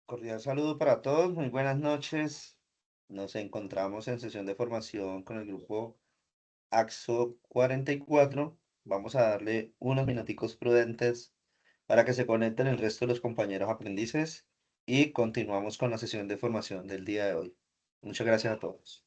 Cordial saludo para todos, muy buenas noches. Nos encontramos en sesión de formación con el grupo AXO 44. Vamos a darle unos minuticos prudentes para que se conecten el resto de los compañeros aprendices y continuamos con la sesión de formación del día de hoy. Muchas gracias a todos.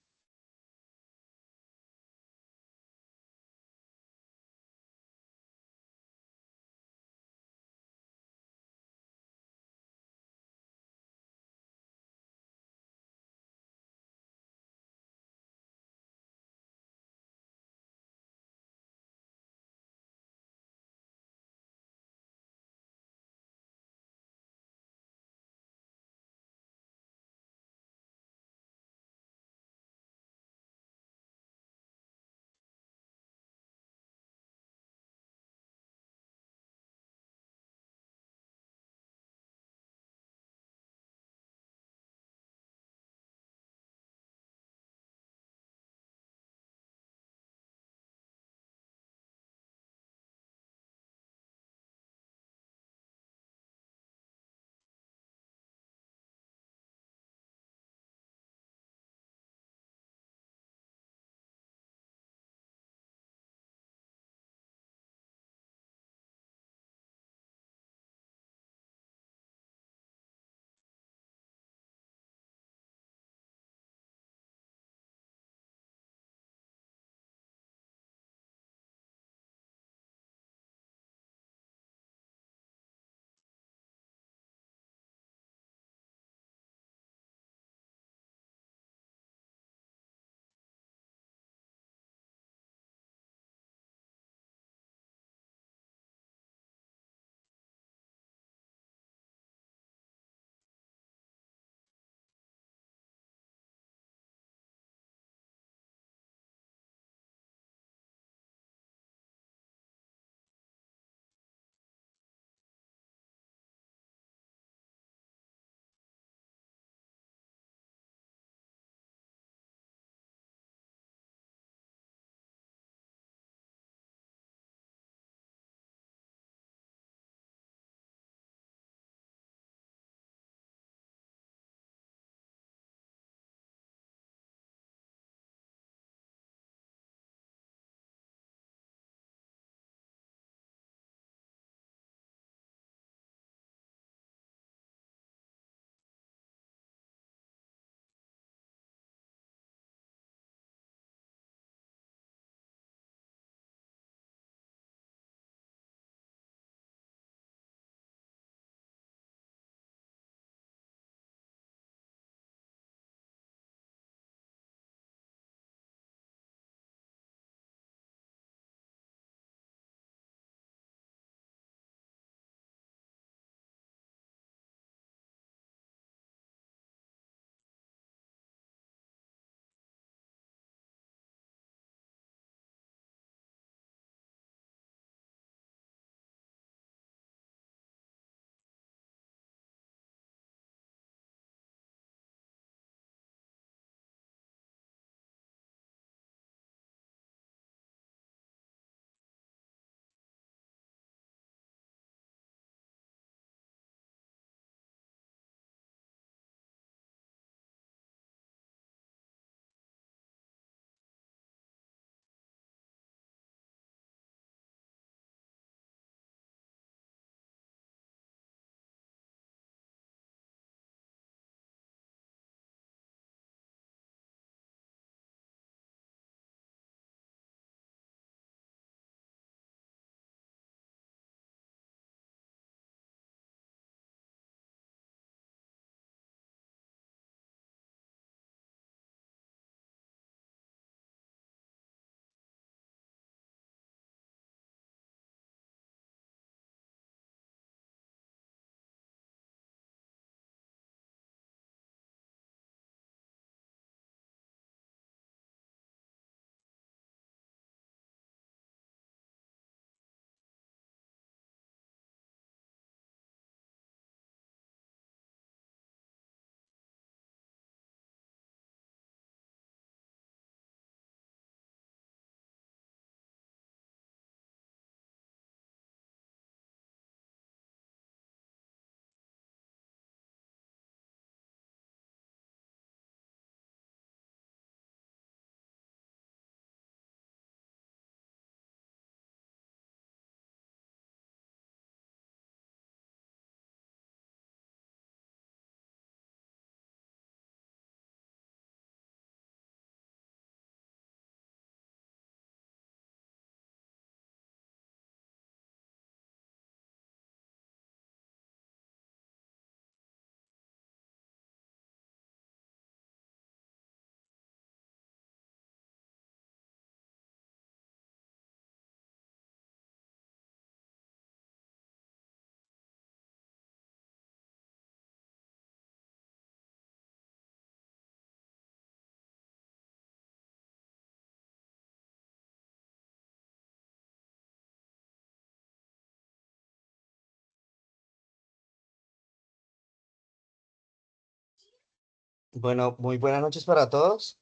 Bueno, muy buenas noches para todos.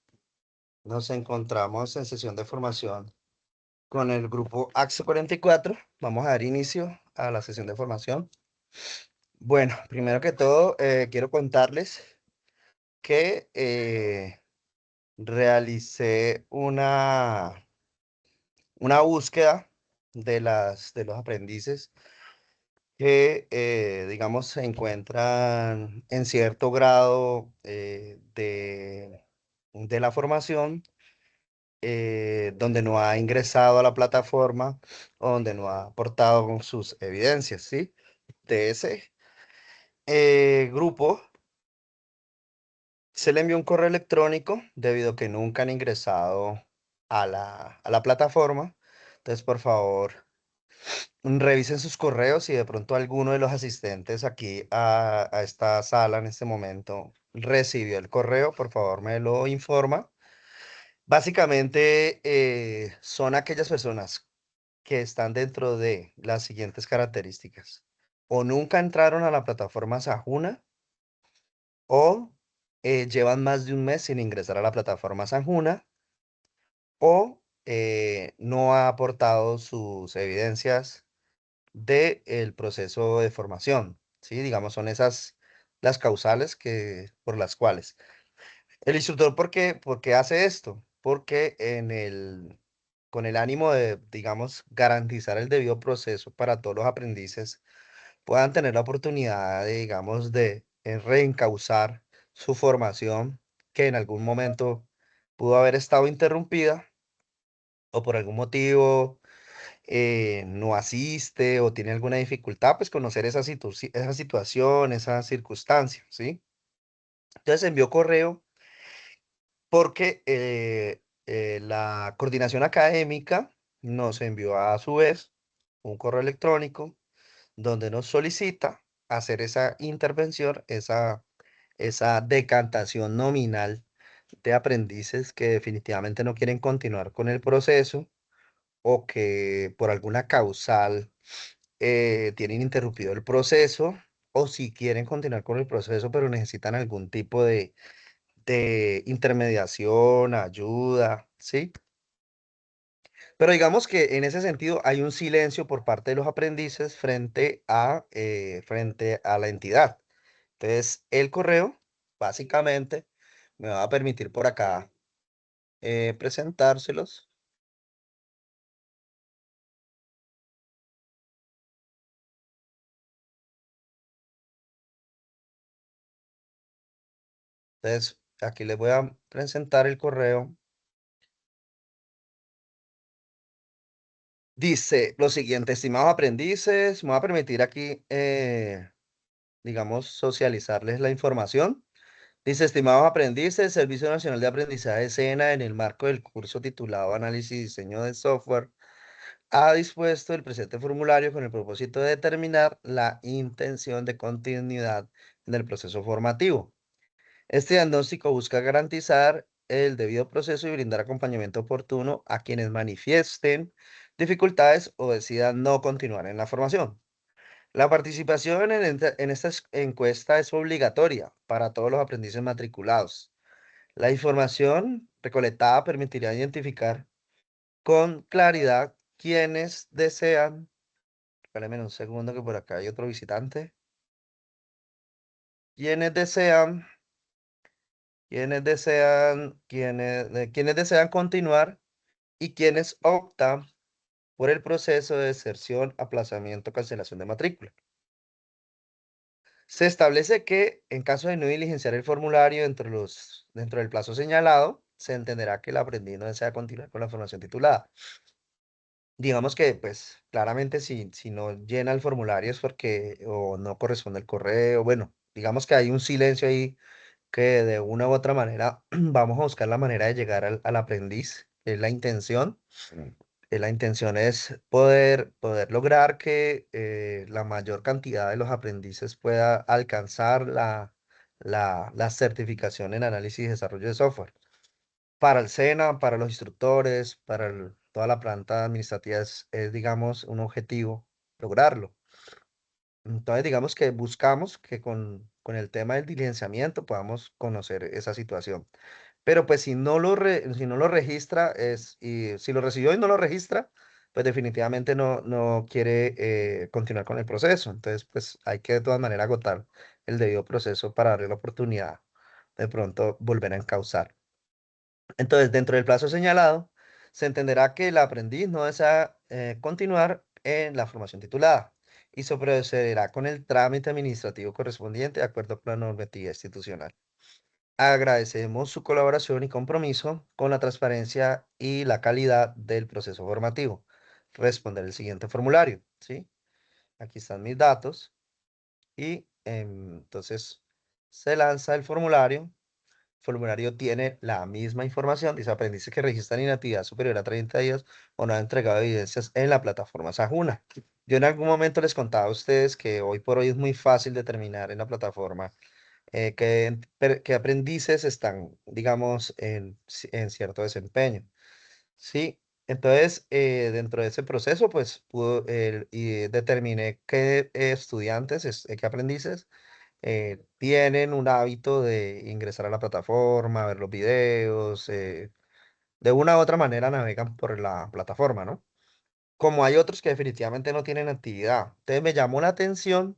Nos encontramos en sesión de formación con el grupo AXO 44. Vamos a dar inicio a la sesión de formación. Bueno, primero que todo, quiero contarles que realicé una búsqueda de los aprendices que, digamos, se encuentran en cierto grado de la formación, donde no ha ingresado a la plataforma o donde no ha aportado con sus evidencias, ¿sí? De ese grupo se le envió un correo electrónico debido a que nunca han ingresado a la plataforma. Entonces, por favor, revisen sus correos y de pronto alguno de los asistentes aquí a esta sala en este momento recibió el correo, por favor me lo informa. Básicamente, son aquellas personas que están dentro de las siguientes características. O nunca entraron a la plataforma Sajuna o llevan más de un mes sin ingresar a la plataforma Sajuna o no ha aportado sus evidencias del proceso de formación. ¿Sí? Digamos, son esas las causales por las cuales. El instructor, ¿por qué hace esto? Porque con el ánimo de, digamos, garantizar el debido proceso para todos los aprendices, puedan tener la oportunidad de, digamos, de reencauzar su formación que en algún momento pudo haber estado interrumpida o por algún motivo no asiste o tiene alguna dificultad, pues conocer esa situación, esa circunstancia, ¿sí? Entonces envió correo porque la coordinación académica nos envió a su vez un correo electrónico donde nos solicita hacer esa intervención, esa decantación nominal de aprendices que definitivamente no quieren continuar con el proceso o que por alguna causal tienen interrumpido el proceso, o si quieren continuar con el proceso pero necesitan algún tipo de intermediación, ayuda, ¿sí? Pero digamos que en ese sentido hay un silencio por parte de los aprendices frente a la entidad. Entonces, el correo, básicamente, me va a permitir por acá presentárselos. Entonces, aquí les voy a presentar el correo. Dice lo siguiente: estimados aprendices, me va a permitir aquí, digamos, socializarles la información. Dice, estimados aprendices, Servicio Nacional de Aprendizaje SENA, en el marco del curso titulado Análisis y Diseño de Software, ha dispuesto el presente formulario con el propósito de determinar la intención de continuidad en el proceso formativo. Este diagnóstico busca garantizar el debido proceso y brindar acompañamiento oportuno a quienes manifiesten dificultades o decidan no continuar en la formación. La participación en esta encuesta es obligatoria para todos los aprendices matriculados. La información recolectada permitirá identificar con claridad quienes desean. Espérenme un segundo que por acá hay otro visitante. Quienes desean, quienes desean continuar y quienes optan por el proceso de deserción, aplazamiento, cancelación de matrícula. Se establece que en caso de no diligenciar el formulario dentro del plazo señalado, se entenderá que el aprendiz no desea continuar con la formación titulada. Digamos que, pues, claramente si no llena el formulario es porque o no corresponde el correo. Bueno, digamos que hay un silencio ahí que de una u otra manera vamos a buscar la manera de llegar al aprendiz, que es la intención. La intención es poder lograr que la mayor cantidad de los aprendices pueda alcanzar la certificación en análisis y desarrollo de software. Para el SENA, para los instructores, toda la planta administrativa es, digamos, un objetivo lograrlo. Entonces, digamos que buscamos que con el tema del diligenciamiento podamos conocer esa situación. Pero pues si no lo registra, y si lo recibió y no lo registra, pues definitivamente no quiere continuar con el proceso. Entonces, pues hay que de todas maneras agotar el debido proceso para darle la oportunidad de pronto volver a encauzar. Entonces, dentro del plazo señalado, se entenderá que el aprendiz no desea continuar en la formación titulada y se procederá con el trámite administrativo correspondiente de acuerdo con la normativa institucional. Agradecemos su colaboración y compromiso con la transparencia y la calidad del proceso formativo. Responder el siguiente formulario, ¿sí? Aquí están mis datos y entonces se lanza el formulario. Formulario tiene la misma información, dice aprendices que registran inactividad superior a 30 días o no han entregado evidencias en la plataforma Sajuna. Yo en algún momento les contaba a ustedes que hoy por hoy es muy fácil determinar en la plataforma qué aprendices están, digamos, en cierto desempeño. Sí, entonces dentro de ese proceso, pues determiné qué estudiantes, qué aprendices tienen un hábito de ingresar a la plataforma, ver los videos, de una u otra manera navegan por la plataforma, ¿no? Como hay otros que definitivamente no tienen actividad. Entonces me llamó la atención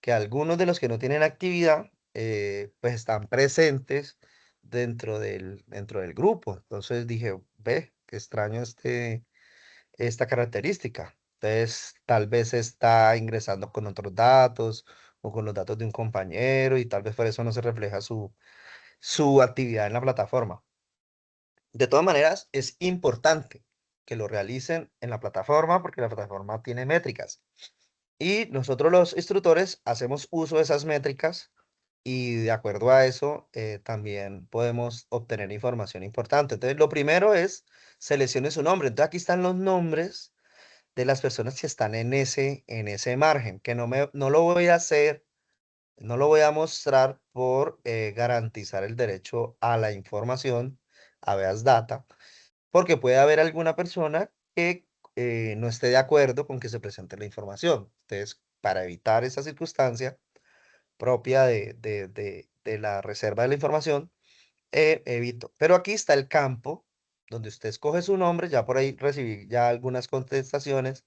que algunos de los que no tienen actividad, pues están presentes dentro del grupo. Entonces dije, ve, qué extraño esta característica. Entonces, tal vez está ingresando con otros datos o con los datos de un compañero y tal vez por eso no se refleja su actividad en la plataforma. De todas maneras, es importante que lo realicen en la plataforma porque la plataforma tiene métricas y nosotros los instructores hacemos uso de esas métricas y de acuerdo a eso también podemos obtener información importante. Entonces, lo primero es seleccione su nombre. Entonces, aquí están los nombres de las personas que están en ese margen, que no lo voy a hacer, no lo voy a mostrar por garantizar el derecho a la información, a habeas data, porque puede haber alguna persona que no esté de acuerdo con que se presente la información. Entonces, para evitar esa circunstancia propia de la reserva de la información, evito. Pero aquí está el campo donde usted escoge su nombre, ya por ahí recibí ya algunas contestaciones.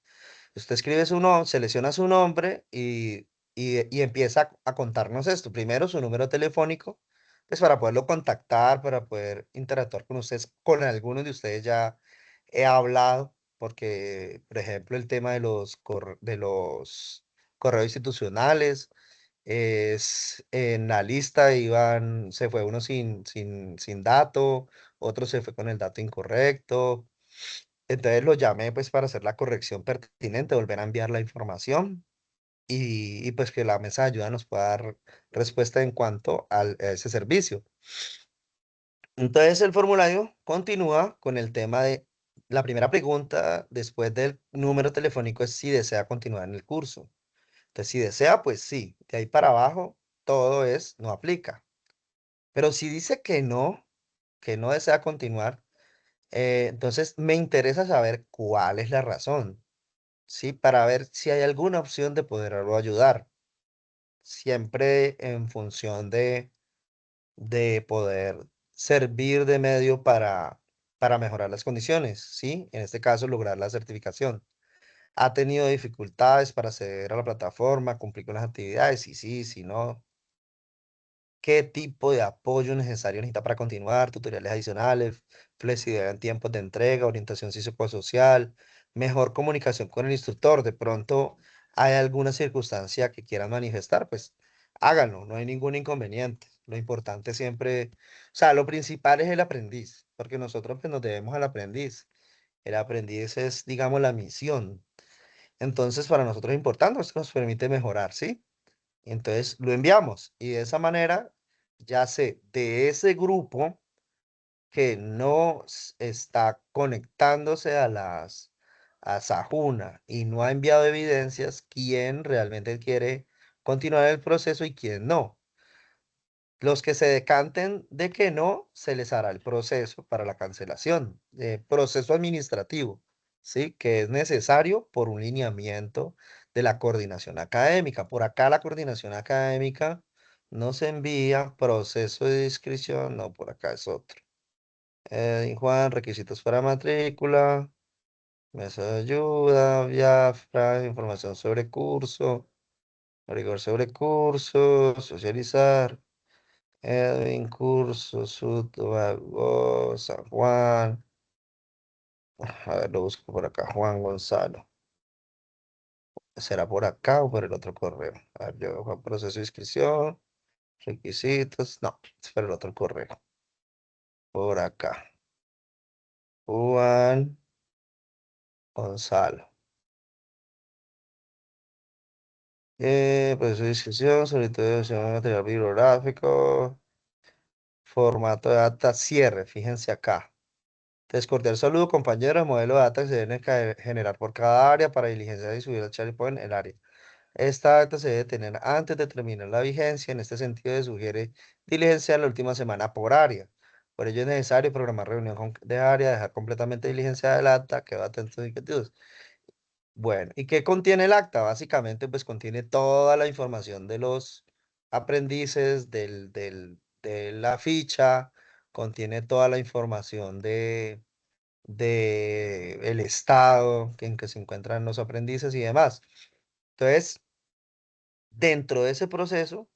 Usted escribe su nombre, selecciona su nombre y empieza a contarnos esto. Primero su número telefónico, pues para poderlo contactar, para poder interactuar con ustedes. Con algunos de ustedes ya he hablado, porque, por ejemplo, el tema de los correos institucionales, es en la lista se fue uno sin dato, otro se fue con el dato incorrecto. Entonces lo llamé pues para hacer la corrección pertinente, volver a enviar la información pues que la mesa de ayuda nos pueda dar respuesta en cuanto a ese servicio. Entonces el formulario continúa con el tema de la primera pregunta después del número telefónico es si desea continuar en el curso. Entonces si desea, pues sí, de ahí para abajo todo no aplica. Pero si dice que no desea continuar, entonces me interesa saber cuál es la razón. ¿Sí? Para ver si hay alguna opción de poderlo ayudar, siempre en función de poder servir de medio para mejorar las condiciones, ¿sí? En este caso, lograr la certificación. ¿Ha tenido dificultades para acceder a la plataforma, cumplir con las actividades? Sí, sí, si no. ¿Qué tipo de apoyo necesario necesita para continuar? Tutoriales adicionales, flexibilidad en tiempos de entrega, orientación psicosocial, mejor comunicación con el instructor. De pronto hay alguna circunstancia que quieran manifestar, pues háganlo, no hay ningún inconveniente. Lo importante siempre, o sea, lo principal es el aprendiz, porque nosotros pues nos debemos al aprendiz. El aprendiz es, digamos, la misión. Entonces, para nosotros es importante, esto nos permite mejorar, ¿sí? Entonces lo enviamos y de esa manera ya sé de ese grupo que no está conectándose a Sajuna y no ha enviado evidencias, quién realmente quiere continuar el proceso y quién no. Los que se decanten de que no, se les hará el proceso para la cancelación, proceso administrativo, ¿sí? Que es necesario por un lineamiento de la coordinación académica. Por acá la coordinación académica nos envía proceso de inscripción, no, por acá es otro. Juan, requisitos para matrícula, mesa de ayuda, Biafra, información sobre curso, rigor sobre curso, socializar, Edwin, curso, San Juan. A ver, lo busco por acá, Juan Gonzalo. ¿Será por acá o por el otro correo? A ver, yo, Juan, proceso de inscripción, requisitos. No, es por el otro correo. Por acá. Juan Gonzalo. Proceso de inscripción, solicitud de material bibliográfico, formato de data, cierre, fíjense acá. Entonces, cordial saludo, compañeros. Modelo de data que se deben generar por cada área para diligenciar y subir al SharePoint el área. Esta acta se debe tener antes de terminar la vigencia. En este sentido, se sugiere diligenciar la última semana por área. Por ello es necesario programar reunión de área, dejar completamente diligenciada el acta, quedo atento a inquietudes. Bueno, ¿y qué contiene el acta? Básicamente, pues contiene toda la información de los aprendices, de la ficha, contiene toda la información de el estado en que se encuentran los aprendices y demás. Entonces, dentro de ese proceso,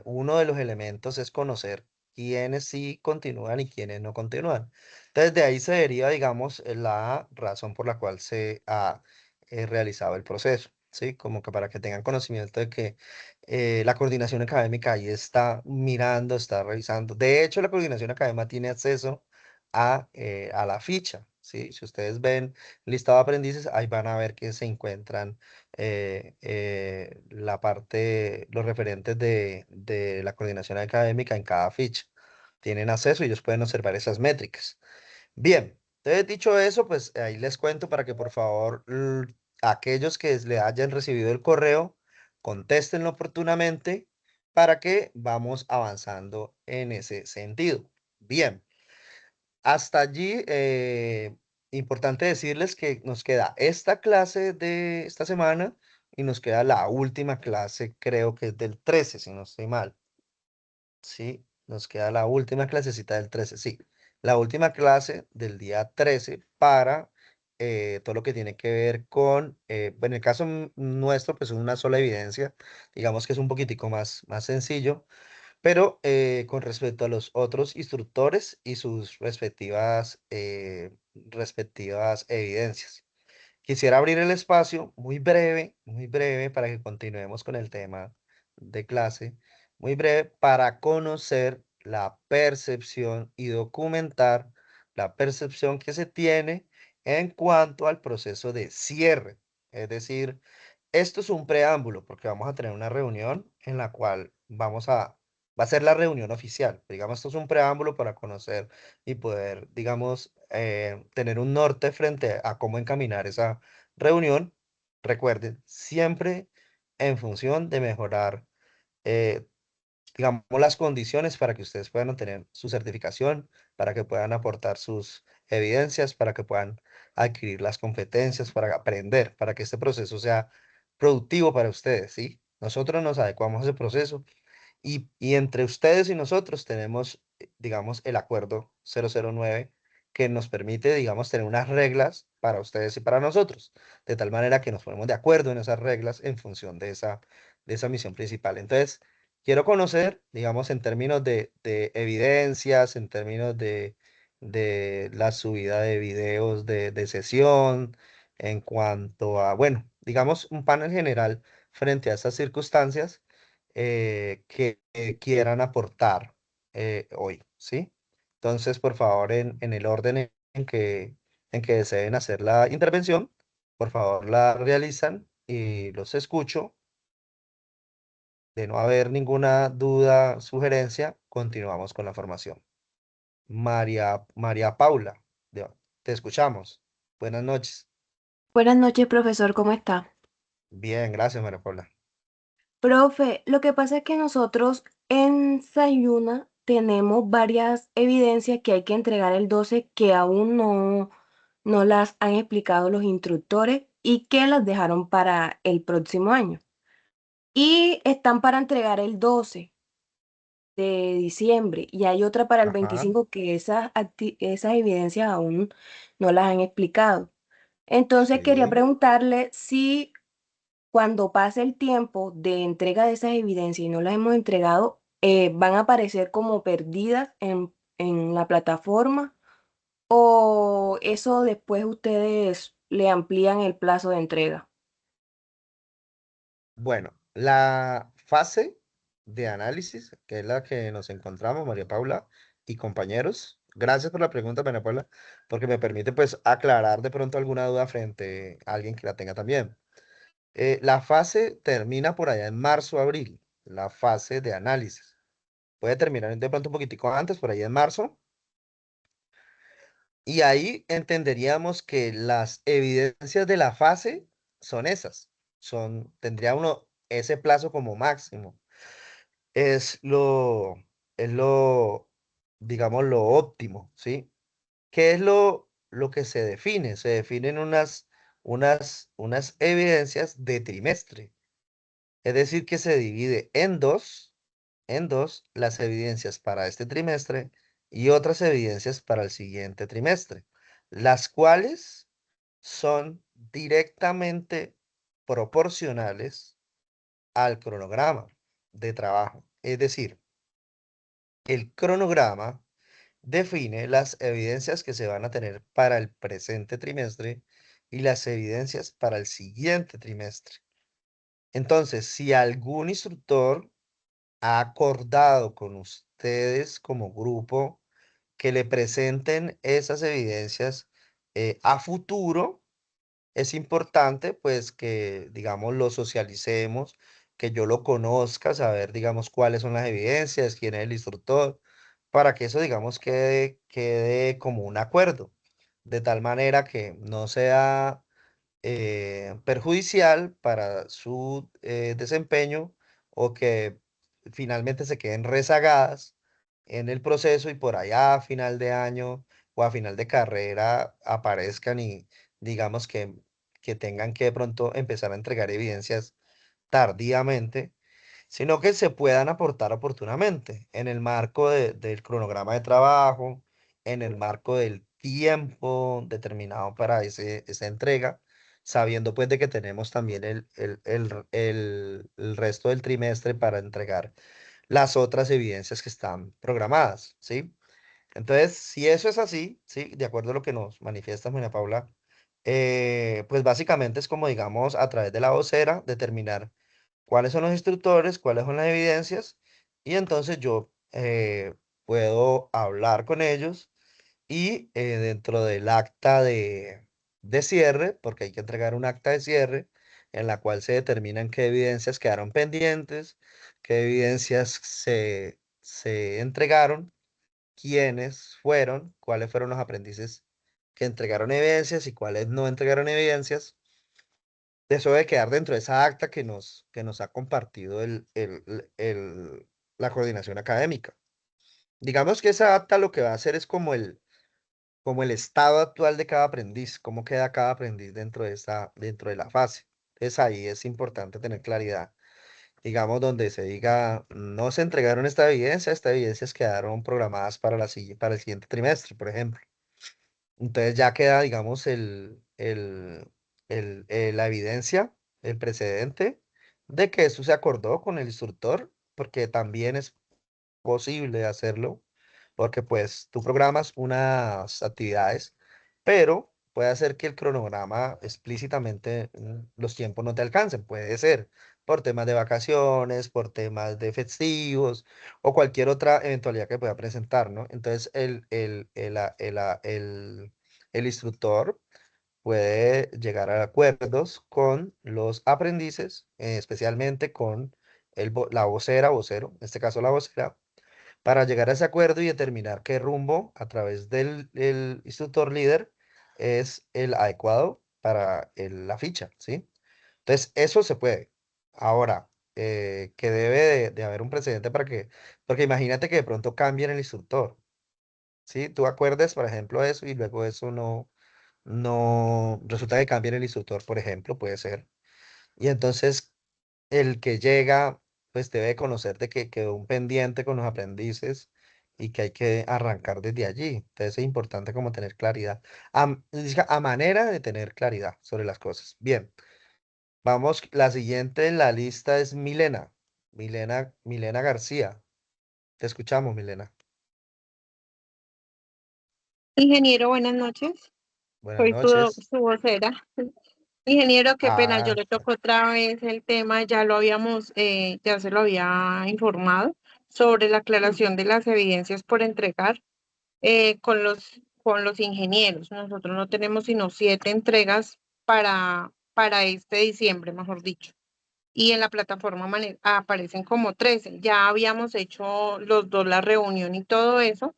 uno de los elementos es conocer quiénes sí continúan y quiénes no continúan. Entonces, de ahí se deriva, digamos, la razón por la cual se ha realizado el proceso, ¿sí? Como que para que tengan conocimiento de que la coordinación académica ahí está mirando, está revisando. De hecho, la coordinación académica tiene acceso a la ficha, ¿sí? Si ustedes ven listado de aprendices, ahí van a ver que se encuentran la parte, los referentes de la coordinación académica en cada ficha. Tienen acceso y ellos pueden observar esas métricas. Bien, entonces dicho eso, pues ahí les cuento para que por favor aquellos que le hayan recibido el correo, contéstenlo oportunamente para que vamos avanzando en ese sentido. Bien. Hasta allí, importante decirles que nos queda esta clase de esta semana y nos queda la última clase, creo que es del 13 si no estoy mal. Sí, nos queda la última clasecita del 13 sí. La última clase del día 13 para todo lo que tiene que ver con, bueno, en el caso nuestro, pues una sola evidencia, digamos que es un poquitico más sencillo pero con respecto a los otros instructores y sus respectivas evidencias. Quisiera abrir el espacio muy breve, para que continuemos con el tema de clase, muy breve, para conocer la percepción y documentar la percepción que se tiene en cuanto al proceso de cierre. Es decir, esto es un preámbulo porque vamos a tener una reunión en la cual va a ser la reunión oficial. Digamos, esto es un preámbulo para conocer y poder, digamos, tener un norte frente a cómo encaminar esa reunión. Recuerden, siempre en función de mejorar eh, digamos, las condiciones para que ustedes puedan obtener su certificación, para que puedan aportar sus evidencias, para que puedan adquirir las competencias, para aprender, para que este proceso sea productivo para ustedes, ¿sí? Nosotros nos adecuamos a ese proceso y entre ustedes y nosotros tenemos, digamos, el acuerdo 009 que nos permite, digamos, tener unas reglas para ustedes y para nosotros, de tal manera que nos ponemos de acuerdo en esas reglas en función de esa misión principal. Entonces, quiero conocer, digamos, en términos de evidencias, en términos de la subida de videos de sesión, en cuanto a, bueno, digamos, un panel general frente a estas circunstancias que quieran aportar hoy, ¿sí? Entonces, por favor, en el orden en que deseen hacer la intervención, por favor la realizan y los escucho. De no haber ninguna duda, sugerencia, continuamos con la formación. María Paula, te escuchamos. Buenas noches. Buenas noches, profesor, ¿cómo está? Bien, gracias, María Paula. Profe, lo que pasa es que nosotros en Sayuna tenemos varias evidencias que hay que entregar el 12 que aún no las han explicado los instructores y que las dejaron para el próximo año. Y están para entregar el 12 de diciembre y hay otra para el Ajá, 25 que esas evidencias aún no las han explicado. Entonces quería sí. preguntarle si cuando pase el tiempo de entrega de esas evidencias y no las hemos entregado, van a aparecer como perdidas en la plataforma o eso después ustedes le amplían el plazo de entrega. Bueno, la fase de análisis, que es la que nos encontramos, María Paula y compañeros. Gracias por la pregunta, María Paula, porque me permite pues aclarar de pronto alguna duda frente a alguien que la tenga también. La fase termina por allá en marzo, abril, la fase de análisis. Puede terminar de pronto un poquitico antes, por ahí en marzo, y ahí entenderíamos que las evidencias de la fase son esas. Tendría uno ese plazo como máximo. Es lo, es lo, digamos, lo óptimo, ¿sí? ¿Qué es lo que se define? Se definen unas evidencias de trimestre. Es decir, que se divide en dos las evidencias para este trimestre y otras evidencias para el siguiente trimestre, las cuales son directamente proporcionales al cronograma de trabajo. Es decir, el cronograma define las evidencias que se van a tener para el presente trimestre y las evidencias para el siguiente trimestre. Entonces, si algún instructor ha acordado con ustedes como grupo que le presenten esas evidencias a futuro, es importante pues que, digamos, lo socialicemos, que yo lo conozca, saber, digamos, cuáles son las evidencias, quién es el instructor, para que eso, digamos, quede como un acuerdo, de tal manera que no sea perjudicial para su desempeño o que finalmente se queden rezagadas en el proceso y por allá a final de año o a final de carrera aparezcan y digamos que tengan que de pronto empezar a entregar evidencias tardíamente, sino que se puedan aportar oportunamente en el marco del cronograma de trabajo, en el marco del tiempo determinado para esa entrega, sabiendo pues de que tenemos también el resto del trimestre para entregar las otras evidencias que están programadas, ¿sí? Entonces, si eso es así, ¿sí? De acuerdo a lo que nos manifiesta María Paula, pues básicamente es como, digamos, a través de la vocera, determinar cuáles son los instructores, cuáles son las evidencias, y entonces yo puedo hablar con ellos y dentro del acta de cierre, porque hay que entregar un acta de cierre en la cual se determinan qué evidencias quedaron pendientes, qué evidencias se entregaron, quiénes fueron, cuáles fueron los aprendices que entregaron evidencias y cuáles no entregaron evidencias. Eso debe quedar dentro de esa acta que nos ha compartido la coordinación académica. Digamos que esa acta lo que va a hacer es como el estado actual de cada aprendiz, cómo queda cada aprendiz dentro de la fase. Entonces ahí es importante tener claridad. Digamos, donde se diga, no se entregaron estas evidencias quedaron programadas para el siguiente trimestre, por ejemplo. Entonces ya queda, digamos, la evidencia, el precedente de que eso se acordó con el instructor, porque también es posible hacerlo, porque pues tú programas unas actividades, pero puede hacer que el cronograma explícitamente los tiempos no te alcancen, puede ser por temas de vacaciones, por temas de festivos o cualquier otra eventualidad que pueda presentar, ¿no? Entonces el instructor puede llegar a acuerdos con los aprendices, especialmente con la vocera, vocero, en este caso la vocera, para llegar a ese acuerdo y determinar qué rumbo a través del instructor líder es el adecuado para la ficha, ¿sí? Entonces, eso se puede. Ahora, que debe de haber un precedente porque imagínate que de pronto cambien el instructor, ¿sí? Tú acuerdes, por ejemplo, eso y luego eso no, resulta que cambian el instructor, por ejemplo, puede ser. Y entonces el que llega, pues debe conocer de que quedó un pendiente con los aprendices y que hay que arrancar desde allí. Entonces es importante como tener claridad, a manera de tener claridad sobre las cosas. Bien, vamos, la siguiente en la lista es Milena. Milena García. Te escuchamos, Milena. Ingeniero, buenas noches. Buenas Soy noches. su vocera. Ingeniero, qué pena, yo Ah, le toco otra vez el tema, ya se lo había informado sobre la aclaración de las evidencias por entregar con los ingenieros. Nosotros no tenemos sino 7 entregas para este diciembre, mejor dicho. Y en la plataforma aparecen como 13. Ya habíamos hecho los dos la reunión y todo eso,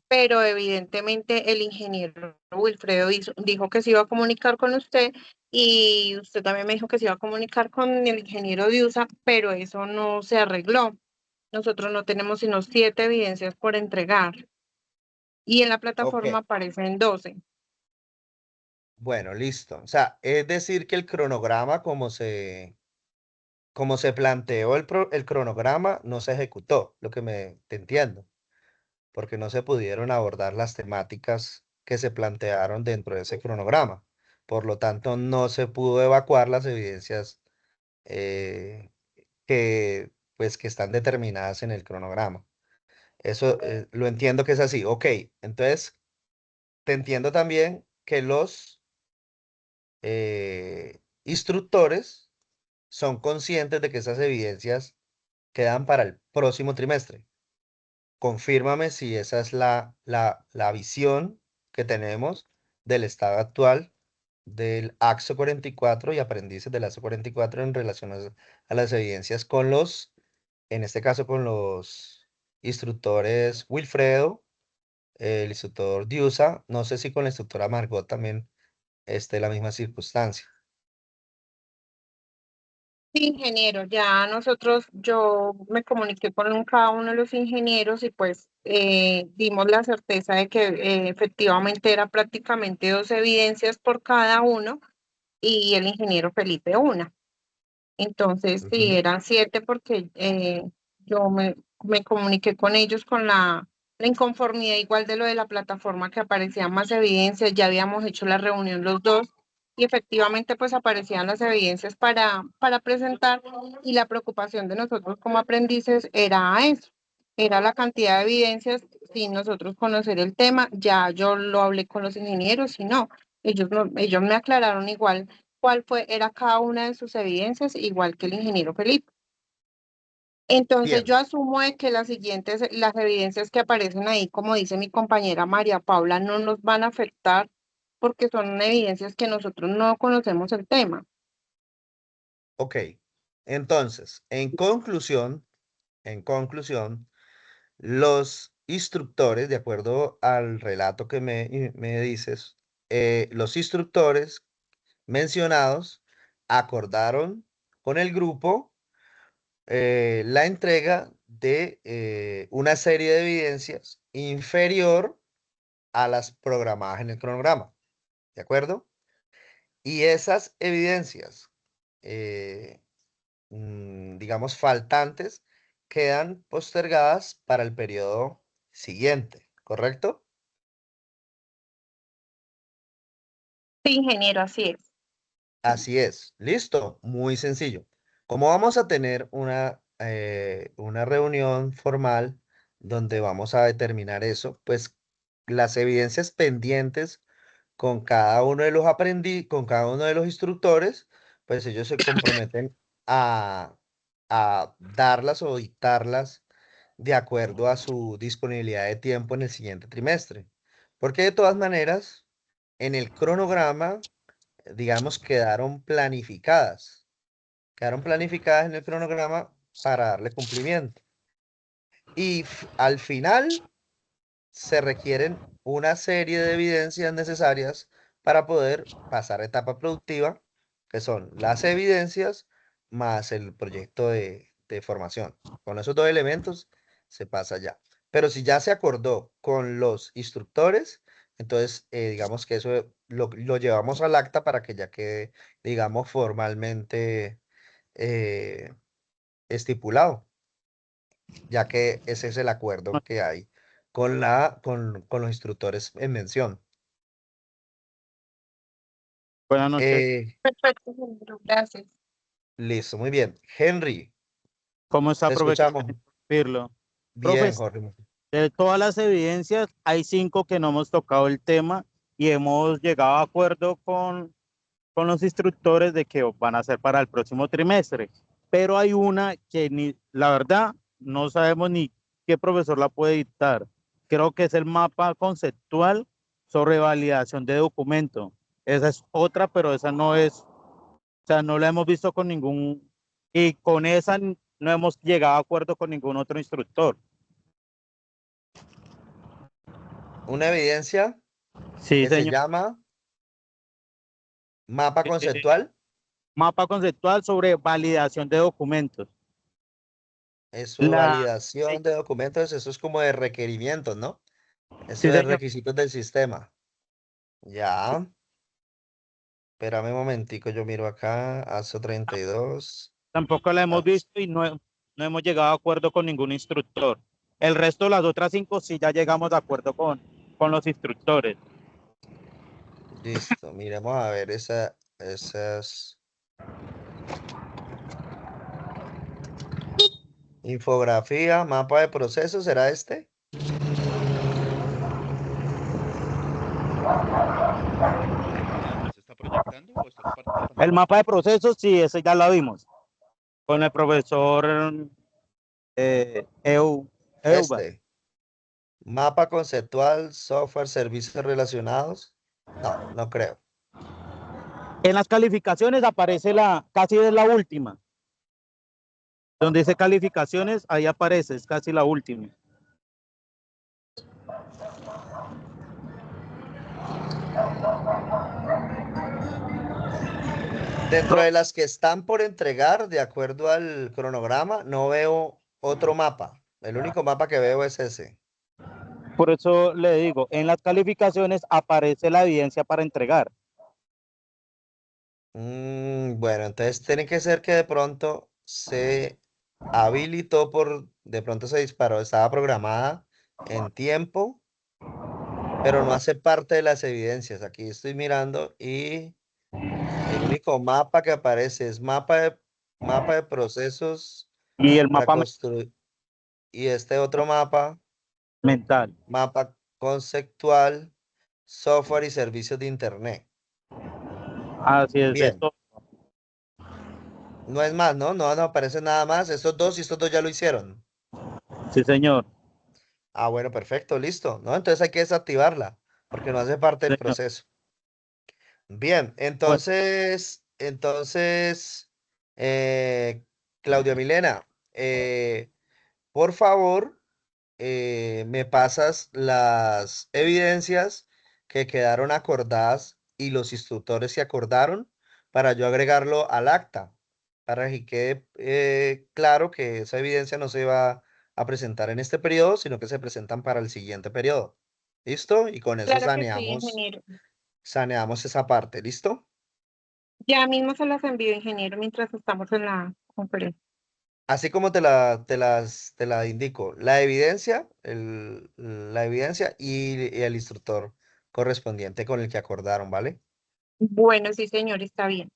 pero evidentemente el ingeniero Wilfredo dijo que se iba a comunicar con usted y usted también me dijo que se iba a comunicar con el ingeniero Diusa, pero eso no se arregló. Nosotros no tenemos sino 7 evidencias por entregar y en la ok. plataforma aparecen 12. Bueno, listo. O sea, es decir que el cronograma, como se planteó el cronograma, no se ejecutó, lo que te entiendo, porque no se pudieron abordar las temáticas que se plantearon dentro de ese cronograma. Por lo tanto, no se pudo evacuar las evidencias eh, que están determinadas en el cronograma. Eso lo entiendo que es así. Ok, entonces te entiendo también que los instructores son conscientes de que esas evidencias quedan para el próximo trimestre. Confírmame si esa es la visión que tenemos del estado actual del AXO 44 y aprendices del AXO 44 en relación a las evidencias con en este caso con los instructores Wilfredo, el instructor Diusa, no sé si con la instructora Margot también esté la misma circunstancia. Sí, ingeniero, yo me comuniqué con cada uno de los ingenieros y pues dimos la certeza de que efectivamente era prácticamente 12 evidencias por cada uno y el ingeniero Felipe una. Entonces, sí, Ujú. eran 7 porque me comuniqué con ellos con la inconformidad igual de lo de la plataforma que aparecían más evidencias, ya habíamos hecho la reunión los dos y efectivamente pues aparecían las evidencias para presentar y la preocupación de nosotros como aprendices era eso, era la cantidad de evidencias sin nosotros conocer el tema, ya yo lo hablé con los ingenieros y no, ellos me aclararon igual era cada una de sus evidencias, igual que el ingeniero Felipe. Entonces Bien, yo asumo de que las evidencias que aparecen ahí, como dice mi compañera María Paula, no nos van a afectar porque son evidencias que nosotros no conocemos el tema. ok. Entonces, en conclusión, los instructores, de acuerdo al relato que me dices, los instructores mencionados acordaron con el grupo la entrega de una serie de evidencias inferior a las programadas en el cronograma, ¿de acuerdo? Y esas evidencias, eh, digamos, faltantes, quedan postergadas para el periodo siguiente, ¿correcto? Sí, ingeniero, así es. Así es, listo, muy sencillo. Como vamos a tener una reunión formal donde vamos a determinar eso, pues las evidencias pendientes con cada uno de los con cada uno de los instructores, pues ellos se comprometen a, a darlas o dictarlas de acuerdo a su disponibilidad de tiempo en el siguiente trimestre. Porque de todas maneras, en el cronograma digamos, quedaron planificadas en el cronograma para darle cumplimiento. Y al final se requieren una serie de evidencias necesarias para poder pasar a etapa productiva, que son las evidencias más el proyecto de formación. Con esos dos elementos se pasa ya. Pero si ya se acordó con los instructores, Entonces, digamos que eso lo llevamos al acta para que ya quede, digamos, formalmente eh, estipulado, ya que ese es el acuerdo que hay con los instructores en mención. Buenas noches. Perfecto, ingeniero, gracias. Listo, muy bien. Henry, ¿Cómo está, te profe? escuchamos. Pirlo. Profe, Bien, Jorge. de todas las evidencias, hay 5 que no hemos tocado el tema y hemos llegado a acuerdo con los instructores de que van a ser para el próximo trimestre. Pero hay una que ni, la verdad, no sabemos ni qué profesor la puede dictar. Creo que es el mapa conceptual sobre validación de documento. Esa es otra, pero esa no es, o sea, no la hemos visto con ningún, y con esa no hemos llegado a acuerdo con ningún otro instructor. Una evidencia Sí, que se señor. llama mapa conceptual. Mapa conceptual sobre validación de documentos. Eso, La, validación de documentos, eso es como de requerimientos, ¿no? Eso sí, de señor. requisitos del sistema. Ya. Espérame un momentico, yo miro acá, ASO 32. Tampoco la hemos visto y no hemos llegado a acuerdo con ningún instructor. El resto, las otras 5, sí ya llegamos de acuerdo con los instructores. Listo, miremos a ver esas infografía, mapa de procesos, ¿será este? ¿Se está proyectando o está compartiendo El pantalla? mapa de procesos, sí, ese ya lo vimos con el profesor Euba. Este. Mapa conceptual, software, servicios relacionados. No, no creo. En las calificaciones aparece casi es la última. Donde dice calificaciones, ahí aparece, es casi la última. Dentro de las que están por entregar, de acuerdo al cronograma, no veo otro mapa. El único mapa que veo es ese. Por eso le digo, en las calificaciones aparece la evidencia para entregar. Bueno, entonces tiene que ser que de pronto se habilitó de pronto se disparó, estaba programada en tiempo, pero no hace parte de las evidencias. Aquí estoy mirando y el único mapa que aparece es mapa de procesos Y el para mapa construir. Y este otro mental. mapa conceptual, software y servicios de Internet. Así es, de Bien, esto. no es más, ¿no? No aparece nada más. Estos dos ya lo hicieron. Sí, señor. Ah, bueno, perfecto, listo, ¿no? Entonces hay que desactivarla, porque no hace parte del Señor. proceso. Bien, Bueno, entonces, Claudia Milena, por favor, me pasas las evidencias que quedaron acordadas y los instructores que acordaron para yo agregarlo al acta, para que quede claro que esa evidencia no se va a presentar en este periodo, sino que se presentan para el siguiente periodo. ¿Listo? Y con eso Claro que sí, ingeniero. saneamos esa parte, ¿listo? Ya mismo se las envío, ingeniero, mientras estamos en la conferencia. Así como te la indico, la evidencia, la evidencia y el instructor correspondiente con el que acordaron, ¿vale? Bueno, sí, señor, está bien.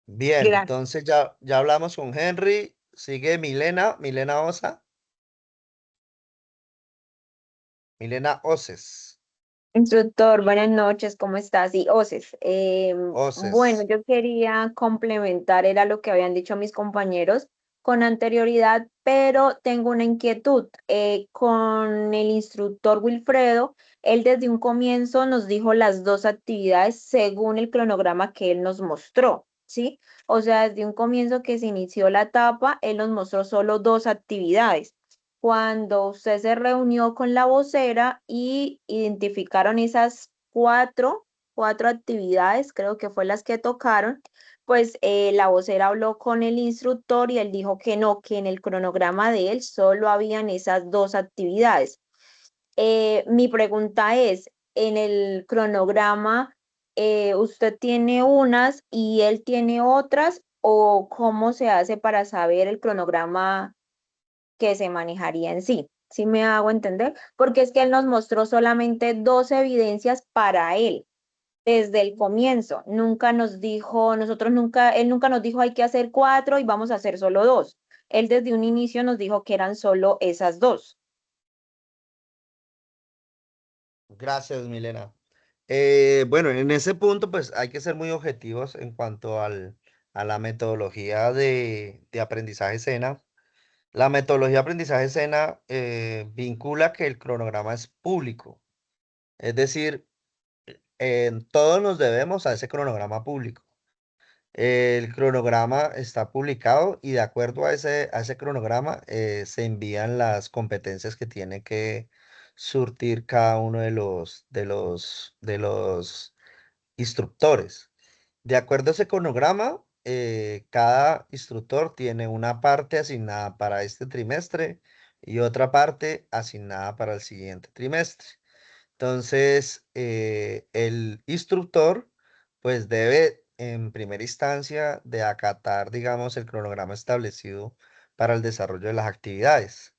Bien, Gracias. entonces ya hablamos con Henry, sigue Milena Osa, Milena Oces, Instructor, buenas noches, ¿cómo estás? Y Oces, bueno, Oces. yo quería complementar, era lo que habían dicho mis compañeros con anterioridad, pero tengo una inquietud con el instructor Wilfredo. Él desde un comienzo nos dijo las 2 actividades según el cronograma que él nos mostró, ¿sí? O sea, desde un comienzo que se inició la etapa, él nos mostró solo 2 actividades. Cuando usted se reunió con la vocera y identificaron esas cuatro actividades, creo que fue las que tocaron, pues la vocera habló con el instructor y él dijo que no, que en el cronograma de él solo habían esas 2 actividades. Mi pregunta es, en el cronograma usted tiene unas y él tiene otras, o cómo se hace para saber el cronograma que se manejaría en sí. ¿Sí me hago entender? Porque es que él nos mostró solamente dos evidencias para él desde el comienzo. Nunca nos dijo, él nunca nos dijo hay que hacer 4 y vamos a hacer solo 2. Él desde un inicio nos dijo que eran solo esas 2. Gracias, Milena. Bueno, en ese punto, pues hay que ser muy objetivos en cuanto a la metodología de aprendizaje SENA. La metodología de aprendizaje SENA vincula que el cronograma es público, es decir, todos nos debemos a ese cronograma público. El cronograma está publicado y de acuerdo a ese cronograma se envían las competencias que tiene que surtir cada uno de los instructores. De acuerdo a ese cronograma, cada instructor tiene una parte asignada para este trimestre y otra parte asignada para el siguiente trimestre. Entonces, el instructor, pues debe en primera instancia de acatar, digamos, el cronograma establecido para el desarrollo de las actividades.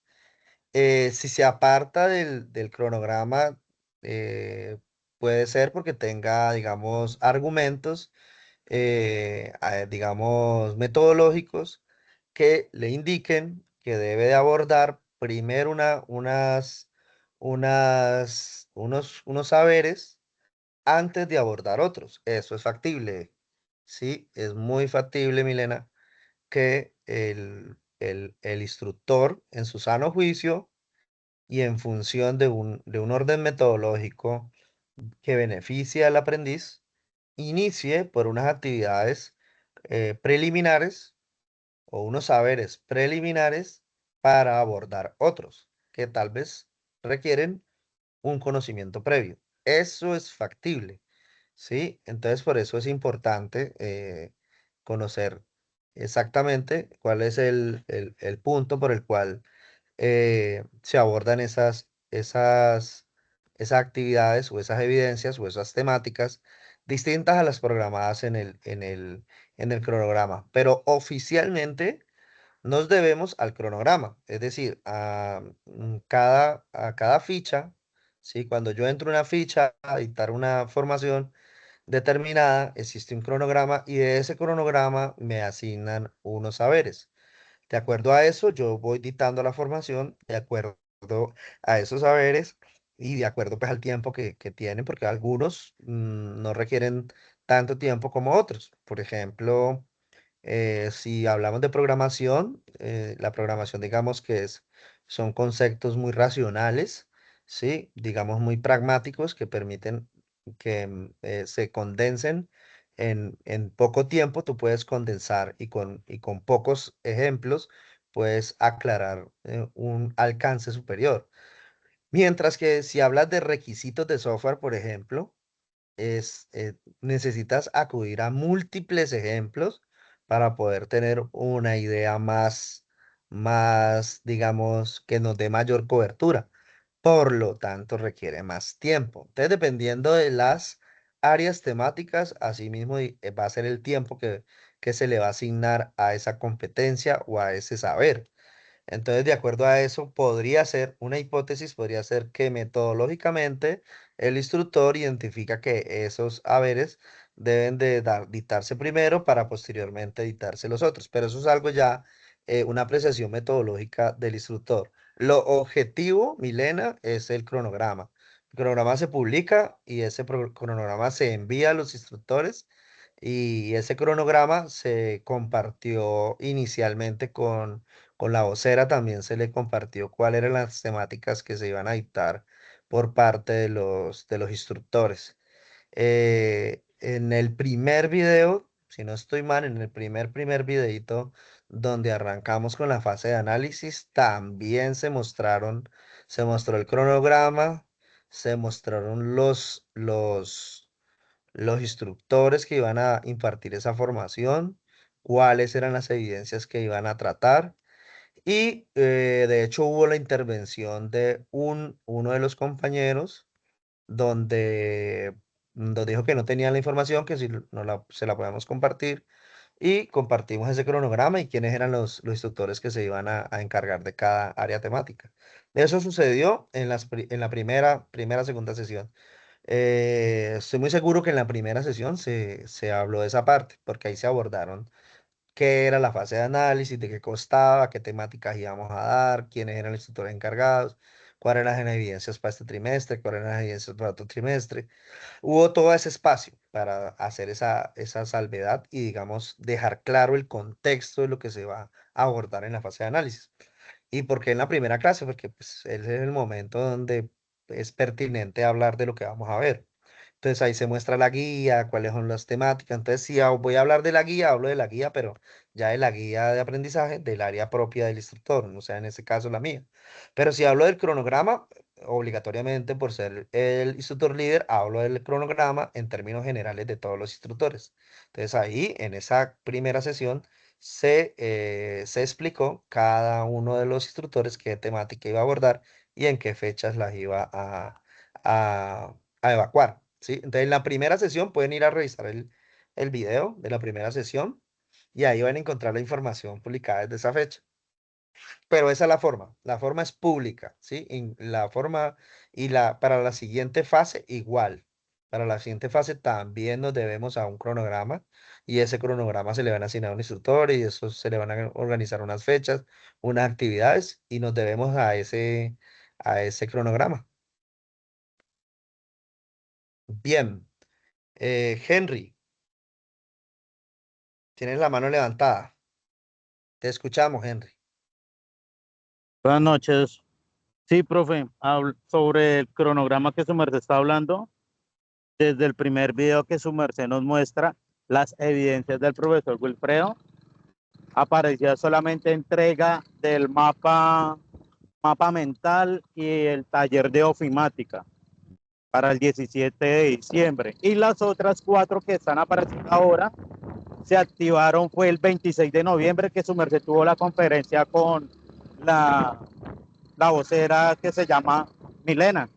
Si se aparta del cronograma, puede ser porque tenga, digamos, argumentos, digamos, metodológicos que le indiquen que debe de abordar primero unos saberes antes de abordar otros. Eso es factible, ¿sí? Es muy factible, Milena, que el instructor, en su sano juicio y en función de un orden metodológico que beneficie al aprendiz, inicie por unas actividades preliminares o unos saberes preliminares para abordar otros que tal vez requieren un conocimiento previo. Eso es factible, ¿sí? Entonces, por eso es importante conocer exactamente cuál es el punto por el cual se abordan esas actividades o esas evidencias o esas temáticas distintas a las programadas en el cronograma. Pero oficialmente nos debemos al cronograma, es decir, a cada ficha, ¿sí? Cuando yo entro una ficha a dictar una formación determinada, existe un cronograma y de ese cronograma me asignan unos saberes. De acuerdo a eso, yo voy dictando la formación de acuerdo a esos saberes y de acuerdo pues al tiempo que tienen, porque algunos no requieren tanto tiempo como otros. Por ejemplo, si hablamos de programación, la programación digamos que son conceptos muy racionales, ¿sí? Digamos muy pragmáticos que permiten que se condensen en poco tiempo. Tú puedes condensar y con pocos ejemplos puedes aclarar un alcance superior. Mientras que si hablas de requisitos de software, por ejemplo, necesitas acudir a múltiples ejemplos para poder tener una idea más, digamos, que nos dé mayor cobertura. Por lo tanto, requiere más tiempo. Entonces, dependiendo de las áreas temáticas, asimismo va a ser el tiempo que se le va a asignar a esa competencia o a ese saber. Entonces, de acuerdo a eso, podría ser una hipótesis, podría ser que metodológicamente el instructor identifica que esos haberes deben de dictarse primero para posteriormente dictarse los otros. Pero eso es algo ya, una apreciación metodológica del instructor. Lo objetivo, Milena, es el cronograma. El cronograma se publica y ese cronograma se envía a los instructores y ese cronograma se compartió inicialmente con la vocera, también se le compartió cuáles eran las temáticas que se iban a dictar por parte de los instructores. En el primer video, si no estoy mal, en el primer videito donde arrancamos con la fase de análisis, también se mostró el cronograma, se mostraron los instructores que iban a impartir esa formación, cuáles eran las evidencias que iban a tratar. Y de hecho hubo la intervención de uno de los compañeros donde nos dijo que no tenía la información, que si se la podíamos compartir, y compartimos ese cronograma y quiénes eran los instructores que se iban a encargar de cada área temática. Eso sucedió en la primera, segunda sesión. Estoy muy seguro que en la primera sesión se habló de esa parte, porque ahí se abordaron qué era la fase de análisis, de qué costaba, qué temáticas íbamos a dar, quiénes eran los instructores encargados, cuáles eran las evidencias para este trimestre, cuáles eran las evidencias para otro trimestre. Hubo todo ese espacio para hacer esa salvedad y, digamos, dejar claro el contexto de lo que se va a abordar en la fase de análisis. ¿Y por qué en la primera clase? Porque pues, ese es el momento donde es pertinente hablar de lo que vamos a ver. Entonces ahí se muestra la guía, cuáles son las temáticas. Entonces, si voy a hablar de la guía, hablo de la guía, pero ya de la guía de aprendizaje del área propia del instructor, o sea, en este caso la mía. Pero si hablo del cronograma, obligatoriamente por ser el instructor líder, hablo del cronograma en términos generales de todos los instructores. Entonces ahí, en esa primera sesión, se explicó cada uno de los instructores qué temática iba a abordar y en qué fechas las iba a evacuar, ¿sí? Entonces, en la primera sesión pueden ir a revisar el video de la primera sesión y ahí van a encontrar la información publicada desde esa fecha. Pero esa es la forma es pública, ¿sí? Y la forma, para la siguiente fase, igual. Para la siguiente fase también nos debemos a un cronograma y ese cronograma se le van a asignar a un instructor y eso se le van a organizar unas fechas, unas actividades y nos debemos a ese cronograma. Bien, Henry, tienes la mano levantada. Te escuchamos, Henry. Buenas noches. Sí, profe, sobre el cronograma que su merced está hablando, desde el primer video que su merced nos muestra, las evidencias del profesor Wilfredo, aparecía solamente entrega del mapa mental y el taller de ofimática para el 17 de diciembre. Y las otras 4 que están apareciendo ahora se activaron fue el 26 de noviembre, que su merced tuvo la conferencia con la vocera que se llama Milena.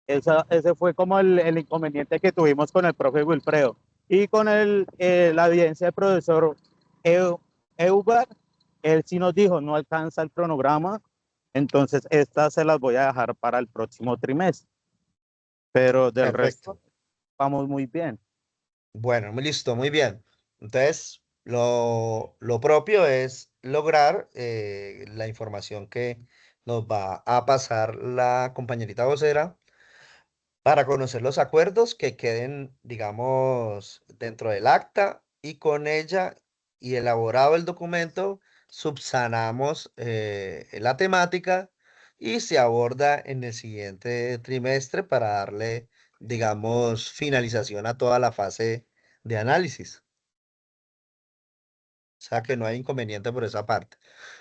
Ese fue como el inconveniente que tuvimos con el profe Wilfredo. Y con la evidencia del profesor Eubar, él sí nos dijo, no alcanza el cronograma, entonces estas se las voy a dejar para el próximo trimestre. Pero del Perfecto. resto, vamos muy bien. Bueno, muy listo, muy bien. Entonces, lo propio es lograr la información que nos va a pasar la compañerita vocera para conocer los acuerdos que queden, digamos, dentro del acta y con ella y elaborado el documento, subsanamos la temática y se aborda en el siguiente trimestre para darle, digamos, finalización a toda la fase de análisis. O sea que no hay inconveniente por esa parte.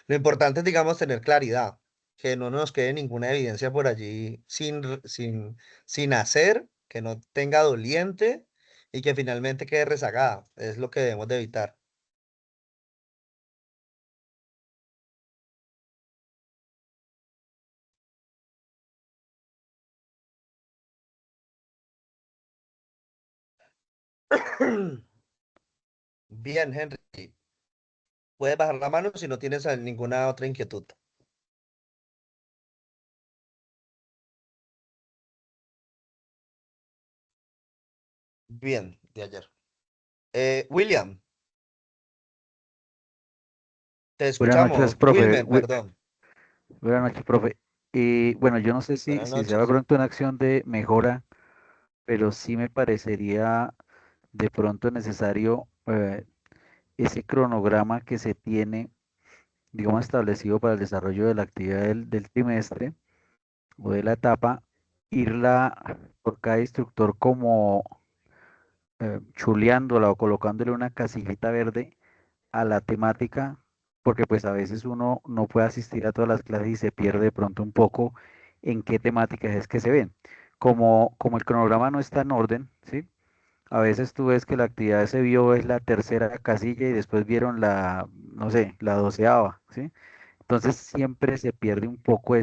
Lo importante es, digamos, tener claridad, que no nos quede ninguna evidencia por allí sin hacer, que no tenga doliente y que finalmente quede rezagada. Es lo que debemos de evitar. Bien, Henry. Puedes bajar la mano si no tienes ninguna otra inquietud. Bien, de ayer. William, te Buenas noches, escuchamos. profe. Wilmer, perdón. Buenas noches, profe. Y bueno, yo no sé si, Buenas si sea de noches. pronto una acción de mejora, pero sí me parecería de pronto necesario ese cronograma que se tiene, digamos, establecido para el desarrollo de la actividad del trimestre o de la etapa, irla por cada instructor como chuleándola o colocándole una casillita verde a la temática, porque pues a veces uno no puede asistir a todas las clases y se pierde de pronto un poco en qué temáticas es que se ven. Como el cronograma no está en orden, ¿sí? A veces tú ves que la actividad se vio es la tercera casilla y después vieron la, no sé, la 12ª, ¿sí? Entonces siempre se pierde un poco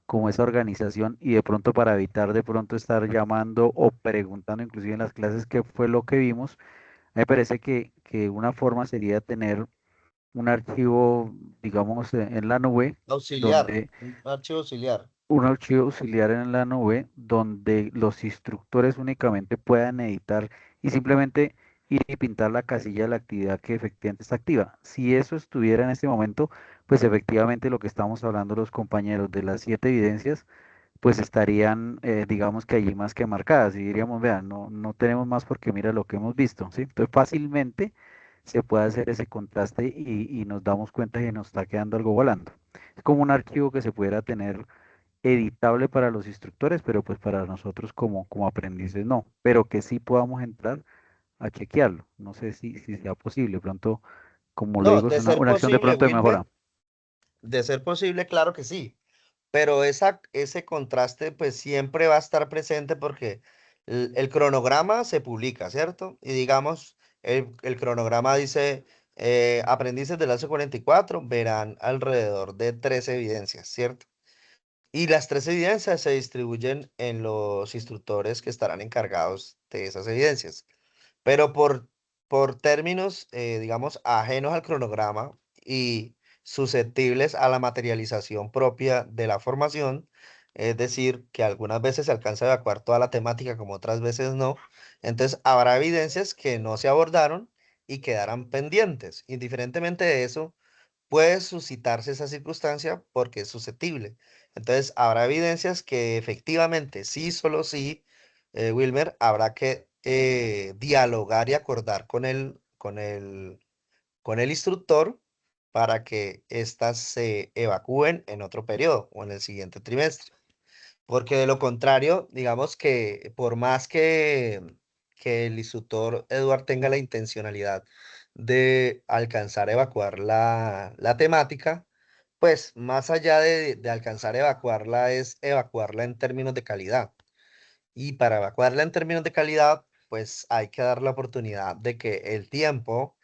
como esa organización y de pronto para evitar de pronto estar llamando o preguntando inclusive en las clases qué fue lo que vimos, me parece que una forma sería tener un archivo, digamos, en la nube, Auxiliar, donde un archivo auxiliar. un archivo auxiliar en la nube donde los instructores únicamente puedan editar y simplemente ir y pintar la casilla de la actividad que efectivamente está activa. Si eso estuviera en este momento, pues efectivamente lo que estamos hablando los compañeros de las 7 evidencias, pues estarían, digamos que allí más que marcadas y diríamos, vean, no tenemos más porque mira lo que hemos visto, ¿sí? Entonces fácilmente se puede hacer ese contraste y nos damos cuenta que nos está quedando algo volando. Es como un archivo que se pudiera tener editable para los instructores, pero pues para nosotros como aprendices no, pero que sí podamos entrar a chequearlo. No sé si sea posible, pronto, como lo No, digo, es de ser una acción de posible, pronto de Wilmer, mejora. de ser posible, claro que sí. Pero ese contraste pues siempre va a estar presente porque el cronograma se publica, ¿cierto? Y digamos, el cronograma dice, aprendices del ACE 44 verán alrededor de 13 evidencias, ¿cierto? Y las 3 evidencias se distribuyen en los instructores que estarán encargados de esas evidencias. Pero por términos, digamos, ajenos al cronograma y susceptibles a la materialización propia de la formación, es decir, que algunas veces se alcanza a evacuar toda la temática como otras veces no, entonces habrá evidencias que no se abordaron y quedarán pendientes. Indiferentemente de eso, puede suscitarse esa circunstancia porque es susceptible. Entonces, habrá evidencias que efectivamente, sí, solo sí, Wilmer, habrá que dialogar y acordar con el instructor para que éstas se evacúen en otro periodo o en el siguiente trimestre. Porque de lo contrario, digamos que por más que el instructor Eduard tenga la intencionalidad de alcanzar a evacuar la temática, pues más allá de alcanzar a evacuarla es evacuarla en términos de calidad. Y para evacuarla en términos de calidad, pues hay que dar la oportunidad de que el tiempo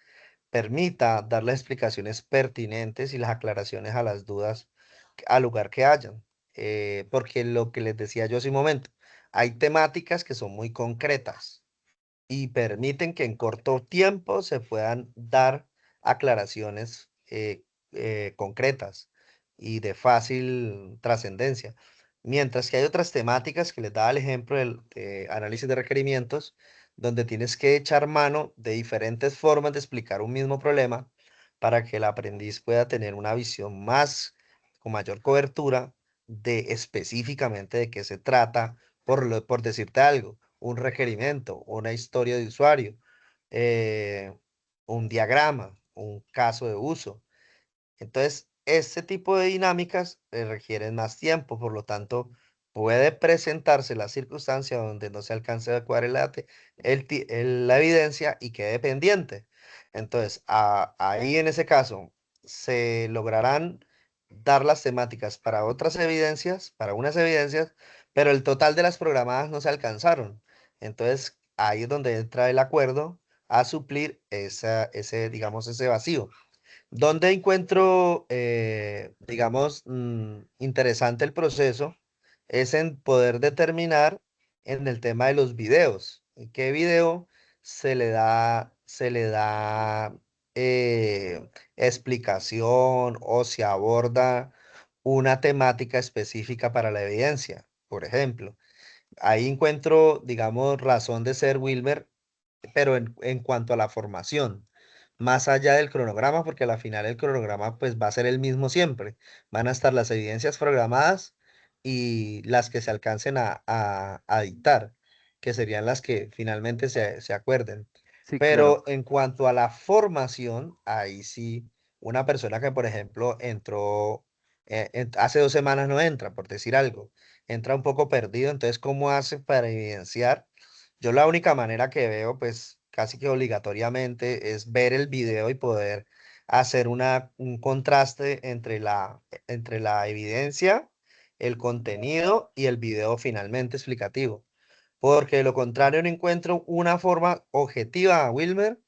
permita dar las explicaciones pertinentes y las aclaraciones a las dudas al lugar que hayan. Porque lo que les decía yo hace un momento, hay temáticas que son muy concretas y permiten que en corto tiempo se puedan dar aclaraciones concretas y de fácil trascendencia. Mientras que hay otras temáticas que les daba el ejemplo de análisis de requerimientos, donde tienes que echar mano de diferentes formas de explicar un mismo problema para que el aprendiz pueda tener una visión con mayor cobertura de específicamente de qué se trata, por decirte algo, un requerimiento, una historia de usuario, eh, un diagrama, un caso de uso. Entonces, este tipo de dinámicas requieren más tiempo, por lo tanto, puede presentarse la circunstancia donde no se alcance a adecuar la evidencia y quede pendiente. Entonces, ahí en ese caso, se lograrán dar las temáticas para otras evidencias, para unas evidencias, pero el total de las programadas no se alcanzaron. Entonces, ahí es donde entra el acuerdo a suplir digamos, ese vacío. ¿Dónde encuentro, digamos, interesante el proceso? Es en poder determinar en el tema de los videos. ¿En qué video se le da explicación o se aborda una temática específica para la evidencia? Por ejemplo, ahí encuentro, digamos, razón de ser, Wilmer, pero en cuanto a la formación, más allá del cronograma, porque al final el cronograma pues va a ser el mismo siempre. Van a estar las evidencias programadas y las que se alcancen a dictar, que serían las que finalmente se acuerden. Sí, claro. Pero en cuanto a la formación, ahí sí, una persona que, por ejemplo, entró, hace 2 semanas no entra, por decir algo, entra un poco perdido, entonces, ¿cómo hace para evidenciar? Yo la única manera que veo, pues casi que obligatoriamente, es ver el video y poder hacer un contraste entre la evidencia, el contenido y el video finalmente explicativo. Porque de lo contrario no encuentro una forma objetiva, Wilmer,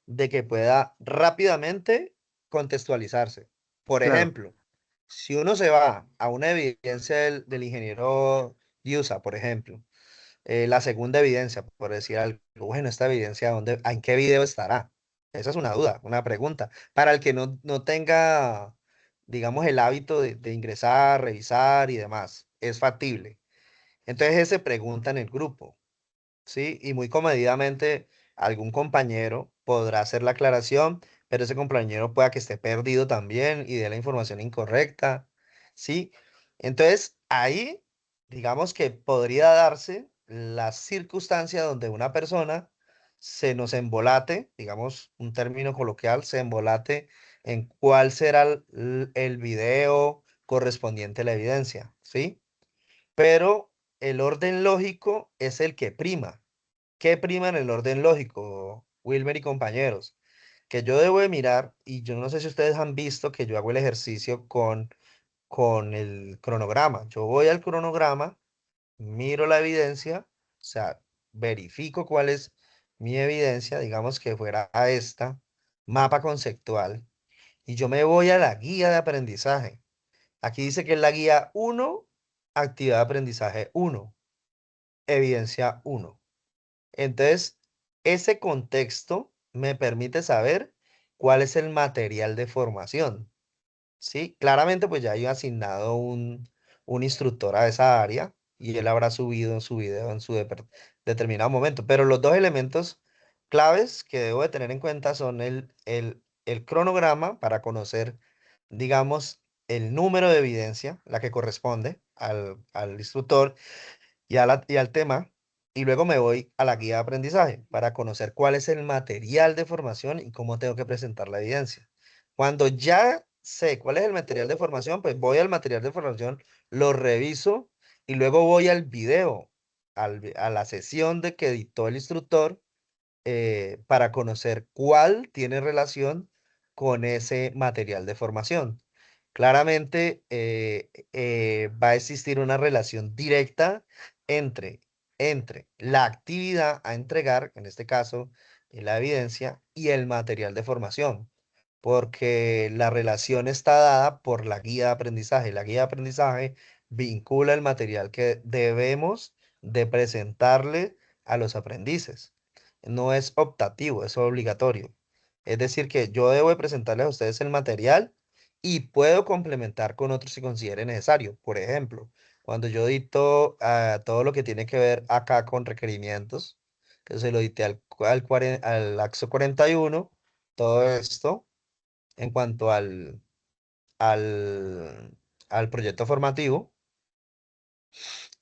de que pueda rápidamente contextualizarse. Por Claro. ejemplo, Si uno se va a una evidencia del ingeniero Diusa, por ejemplo, la segunda evidencia, por decir algo, bueno, esta evidencia, ¿en qué video estará? Esa es una duda, una pregunta. Para el que no tenga, digamos, el hábito de ingresar, revisar y demás, es factible. Entonces, ese pregunta en el grupo. ¿Sí? Y muy comedidamente algún compañero podrá hacer la aclaración, pero ese compañero pueda que esté perdido también y dé la información incorrecta, ¿sí? Entonces, ahí, digamos que podría darse la circunstancia donde una persona se nos embolate, digamos, un término coloquial, se embolate en cuál será el video correspondiente a la evidencia, ¿sí? Pero el orden lógico es el que prima. ¿Qué prima en el orden lógico, Wilmer y compañeros? Que yo debo de mirar, y yo no sé si ustedes han visto que yo hago el ejercicio con el cronograma. Yo voy al cronograma, miro la evidencia, o sea, verifico cuál es mi evidencia, digamos que fuera a esta, mapa conceptual, y yo me voy a la guía de aprendizaje. Aquí dice que es la guía 1, actividad de aprendizaje 1, evidencia 1. Entonces, ese contexto me permite saber cuál es el material de formación, ¿sí? Claramente, pues ya hay asignado un instructor a esa área y él habrá subido en su video en su determinado momento. Pero los dos elementos claves que debo de tener en cuenta son el cronograma para conocer, digamos, el número de evidencia, la que corresponde al instructor y al tema, y luego me voy a la guía de aprendizaje para conocer cuál es el material de formación y cómo tengo que presentar la evidencia. Cuando ya sé cuál es el material de formación, pues voy al material de formación, lo reviso y luego voy al video, a la sesión de que dictó el instructor para conocer cuál tiene relación con ese material de formación. Claramente va a existir una relación directa entre, entre la actividad a entregar, en este caso la evidencia, y el material de formación, porque la relación está dada por la guía de aprendizaje. La guía de aprendizaje vincula el material que debemos de presentarle a los aprendices. No es optativo, es obligatorio. Es decir, que yo debo de presentarles a ustedes el material y puedo complementar con otros si considere necesario. Por ejemplo, cuando yo dicto todo lo que tiene que ver acá con requerimientos, que se lo dicté al AXO 41, todo esto en cuanto al, al proyecto formativo,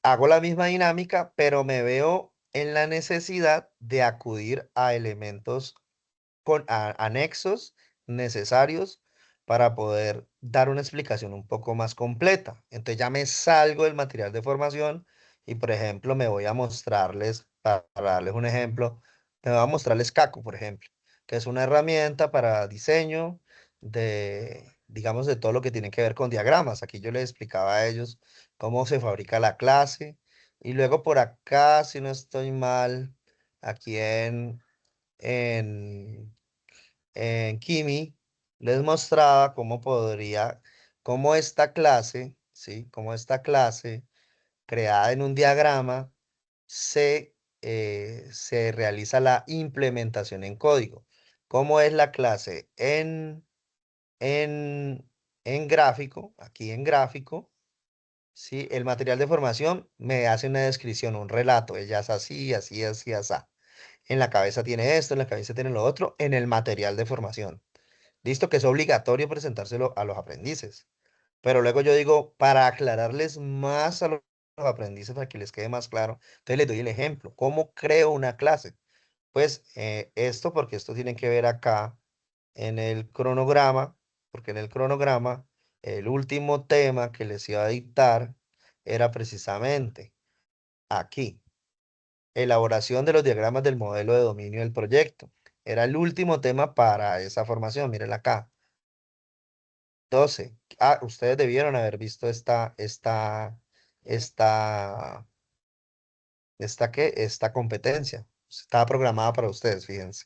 hago la misma dinámica, pero me veo en la necesidad de acudir a elementos con anexos necesarios para poder dar una explicación un poco más completa. Entonces ya me salgo del material de formación y, por ejemplo, me voy a mostrarles, para darles un ejemplo, me voy a mostrarles Caco, por ejemplo, que es una herramienta para diseño digamos, de todo lo que tiene que ver con diagramas. Aquí yo les explicaba a ellos cómo se fabrica la clase. Y luego por acá, si no estoy mal, aquí en, en Kimi, les mostraba cómo esta clase, ¿sí? Cómo esta clase creada en un diagrama se realiza la implementación en código. ¿Cómo es la clase en, en gráfico? Aquí en gráfico, ¿sí? El material de formación me hace una descripción, un relato. Ella es así, así, así, así. En la cabeza tiene esto, en la cabeza tiene lo otro, en el material de formación. Listo, que es obligatorio presentárselo a los aprendices. Pero luego yo digo, para aclararles más a los aprendices, para que les quede más claro, entonces les doy el ejemplo. ¿Cómo creo una clase? Pues esto, porque esto tiene que ver acá en el cronograma, porque en el cronograma el último tema que les iba a dictar era precisamente aquí. Elaboración de los diagramas del modelo de dominio del proyecto. Era el último tema para esa formación. Miren acá. 12. Ah, ustedes debieron haber visto esta, esta competencia. Estaba programada para ustedes, fíjense.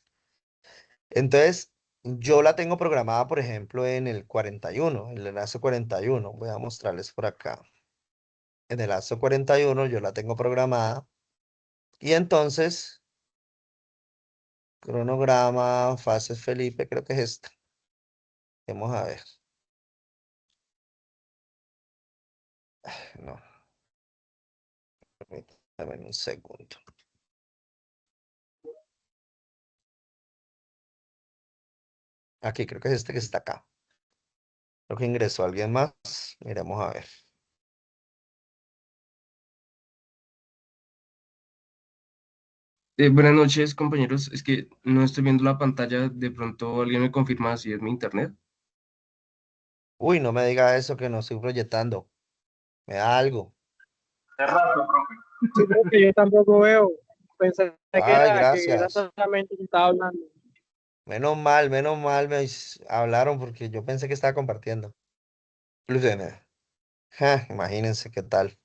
Entonces, Yo la tengo programada, por ejemplo, en el 41, el enlace 41. Voy a mostrarles por acá. En el enlace 41 yo la tengo programada. Y entonces, cronograma, fases Felipe, creo que es esta. Vamos a ver. No, permítame un segundo. Aquí creo que es este que está acá. Creo que ingresó alguien más. Miremos a ver. Buenas noches, compañeros. Es que no estoy viendo la pantalla. De pronto alguien me confirma si es mi internet. Uy, no me diga eso que no estoy proyectando. Me da algo. Sí, creo que yo tampoco veo. Pensé Ay, que era gracias. solamente que estaba hablando. Menos mal hablaron porque yo pensé que estaba compartiendo. Lucene. Imagínense qué tal.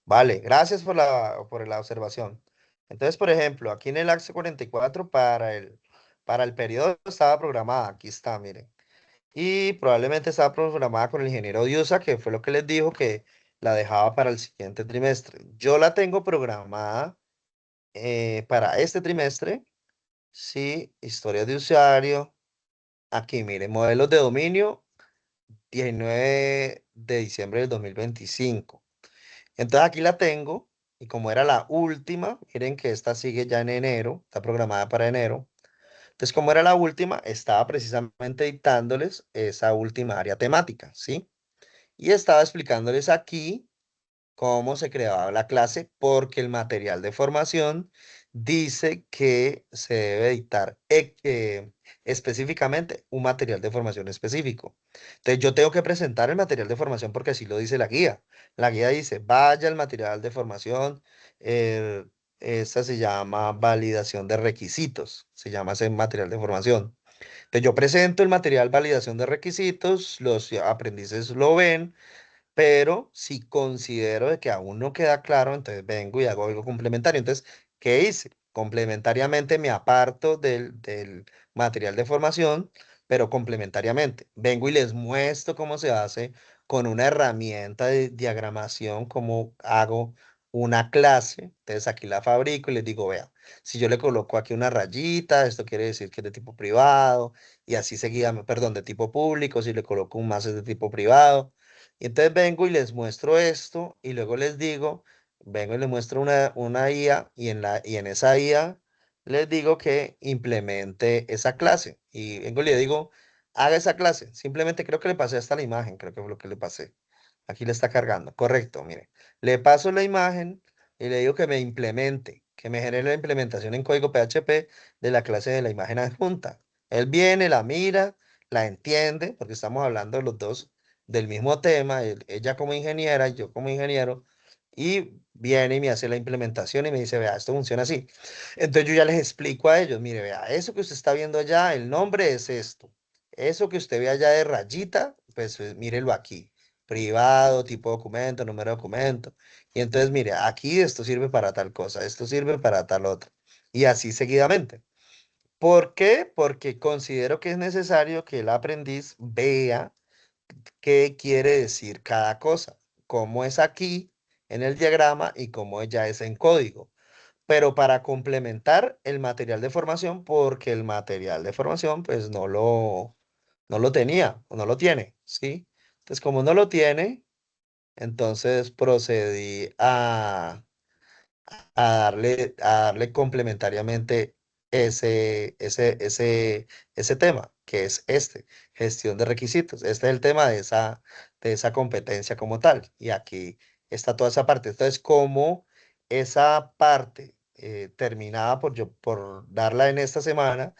Vale, gracias por la observación. Entonces, por ejemplo, aquí en el Axo 44 para el periodo estaba programada. Aquí está, miren. Y probablemente estaba programada con el ingeniero Diusa, que fue lo que les dijo que la dejaba para el siguiente trimestre. Yo la tengo programada para este trimestre. Sí, historia de usuario. Aquí, miren, modelos de dominio, 19 de diciembre del 2025. Entonces aquí la tengo, y como era la última, miren que esta sigue ya en enero, está programada para enero. Entonces, como era la última, estaba precisamente dictándoles esa última área temática, ¿sí? Y estaba explicándoles aquí cómo se creaba la clase, porque el material de formación dice que se debe dictar específicamente un material de formación específico. Entonces yo tengo que presentar el material de formación porque así lo dice la guía. La guía dice, vaya el material de formación, esta se llama validación de requisitos, se llama ese material de formación. Entonces yo presento el material validación de requisitos, los aprendices lo ven, pero si considero de que aún no queda claro, entonces vengo y hago algo complementario. Entonces, ¿qué hice? Complementariamente me aparto del material de formación, pero complementariamente vengo y les muestro cómo se hace con una herramienta de diagramación, cómo hago una clase. Entonces aquí la fabrico y les digo, vea, si yo le coloco aquí una rayita, esto quiere decir que es de tipo privado, y así seguía, perdón, de tipo público, si le coloco un más es de tipo privado. Y entonces vengo y les muestro esto y luego les digo, vengo y les muestro una IA y en esa IA les digo que implemente esa clase. Y vengo y le digo, haga esa clase. Simplemente creo que le pasé hasta la imagen, creo que fue lo que le pasé. Aquí le está cargando. Correcto, mire. Le paso la imagen y le digo que me implemente, que me genere la implementación en código PHP de la clase de la imagen adjunta. Él viene, la mira, la entiende, porque estamos hablando los dos del mismo tema, ella como ingeniera, yo como ingeniero, y viene y me hace la implementación y me dice, vea, esto funciona así. Entonces yo ya les explico a ellos, mire, vea, eso que usted está viendo allá, el nombre es esto. Eso que usted ve allá de rayita, pues mírelo aquí. Privado, tipo documento, número de documento. Y entonces, mire, aquí esto sirve para tal cosa, esto sirve para tal otra. Y así seguidamente. ¿Por qué? Porque considero que es necesario que el aprendiz vea qué quiere decir cada cosa, cómo es aquí en el diagrama y cómo ya es en código. Pero para complementar el material de formación, porque el material de formación pues no lo tenía o no lo tiene, ¿sí? Entonces, como no lo tiene, entonces procedí a darle complementariamente ese tema, que es este, gestión de requisitos. Este es el tema de esa competencia como tal. Y aquí está toda esa parte. Entonces, como esa parte terminada por darla en esta semana,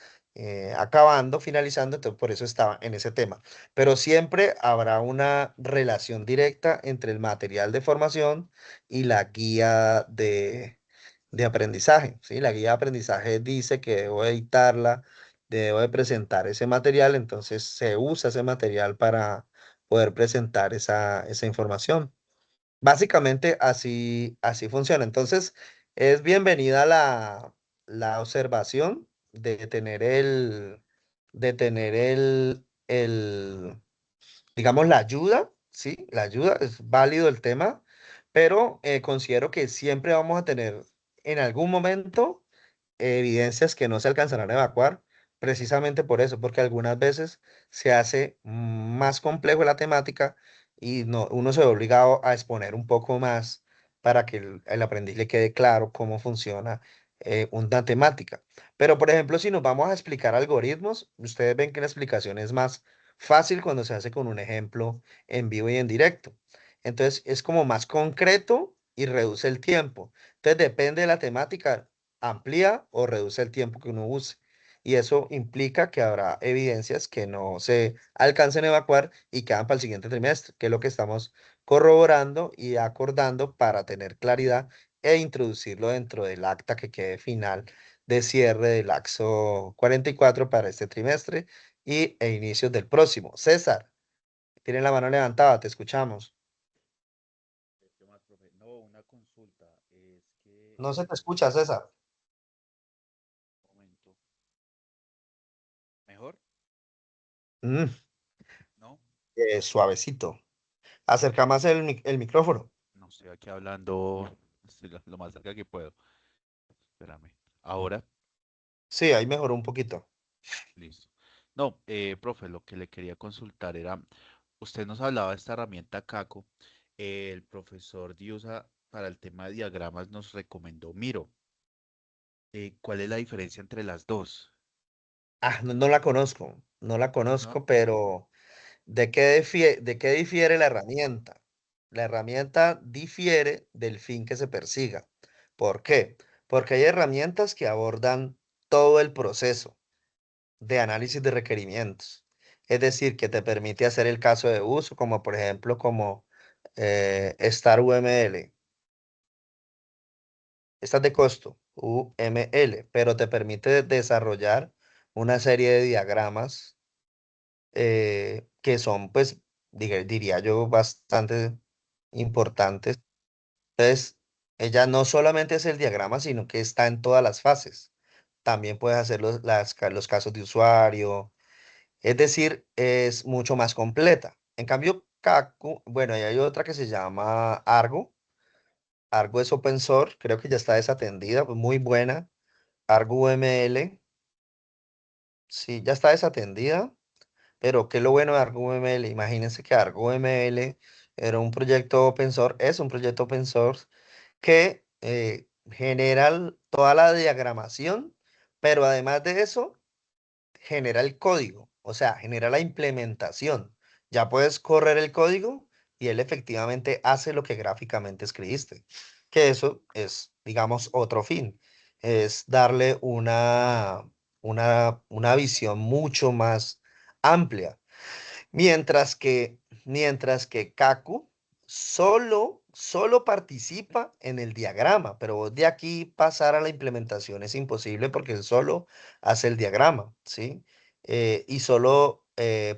acabando, finalizando, entonces por eso estaba en ese tema. Pero siempre habrá una relación directa entre el material de formación y la guía de aprendizaje, ¿sí? La guía de aprendizaje dice que debo editarla, debo de presentar ese material, entonces se usa ese material para poder presentar esa información. Básicamente así funciona. Entonces, es bienvenida la observación de tener de tener digamos, la ayuda, ¿sí? La ayuda, es válido el tema, pero considero que siempre vamos a tener en algún momento evidencias que no se alcanzarán a evacuar, precisamente por eso, porque algunas veces se hace más complejo la temática y no, uno se ve obligado a exponer un poco más para que el aprendiz le quede claro cómo funciona una temática. Pero, por ejemplo, si nos vamos a explicar algoritmos, ustedes ven que la explicación es más fácil cuando se hace con un ejemplo en vivo y en directo. Entonces, es como más concreto y reduce el tiempo. Entonces, depende de la temática, amplía o reduce el tiempo que uno use. Y eso implica que habrá evidencias que no se alcancen a evacuar y quedan para el siguiente trimestre, que es lo que estamos corroborando y acordando para tener claridad e introducirlo dentro del acta que quede final de cierre del AXO 44 para este trimestre e inicios del próximo. César, tiene la mano levantada, te escuchamos. ¿Qué más, profe? No, una consulta. Es que, No se te escucha, César. un momento. ¿Mejor? Mm, ¿No? suavecito. Acerca más el micrófono. No estoy aquí hablando, estoy lo más cerca que puedo. Espérame. Ahora, Sí, ahí mejoró un poquito. listo. No, profe, lo que le quería consultar era, usted nos hablaba de esta herramienta Caco. El profesor Diusa para el tema de diagramas nos recomendó Miro. ¿Cuál es la diferencia entre las dos? Ah, no, no la conozco, no la ¿No? conozco, pero de qué difiere la herramienta? La herramienta difiere del fin que se persiga. ¿Por qué? Porque hay herramientas que abordan todo el proceso de análisis de requerimientos. Es decir, que te permite hacer el caso de uso, como por ejemplo, como Star UML. Esta es de costo, UML, pero te permite desarrollar una serie de diagramas que son, pues, diría yo, bastante importantes. Entonces, ella no solamente es el diagrama, sino que está en todas las fases. También puedes hacer los casos de usuario, es decir, es mucho más completa. En cambio, Kaku, bueno, y hay otra que se llama Argo. Argo es open source, creo que ya está desatendida, pues muy buena. Argo UML, sí, ya está desatendida. Pero qué es lo bueno de Argo UML. Imagínense que Argo UML era un proyecto open source, es un proyecto open source que genera toda la diagramación, pero además de eso, genera el código, o sea, genera la implementación. Ya puedes correr el código y él efectivamente hace lo que gráficamente escribiste. Que eso es, digamos, otro fin. Es darle una visión mucho más amplia. Mientras que Kaku solo participa en el diagrama, pero vos de aquí pasar a la implementación es imposible porque él solo hace el diagrama, ¿sí? Y solo,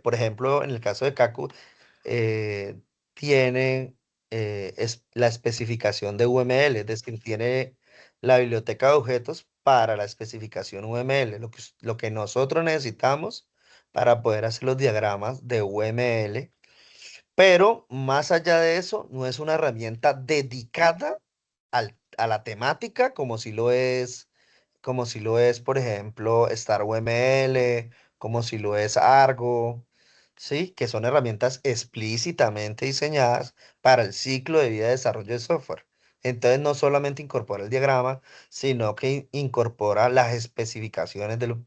por ejemplo, en el caso de Kaku, eh, tiene la especificación de UML, es decir, tiene la biblioteca de objetos para la especificación UML, lo que nosotros necesitamos para poder hacer los diagramas de UML, pero más allá de eso, no es una herramienta dedicada a la temática como si lo es, por ejemplo, Star UML, como si lo es Argo, ¿sí? Que son herramientas explícitamente diseñadas para el ciclo de vida de desarrollo de software. Entonces, no solamente incorpora el diagrama, sino que incorpora las especificaciones del,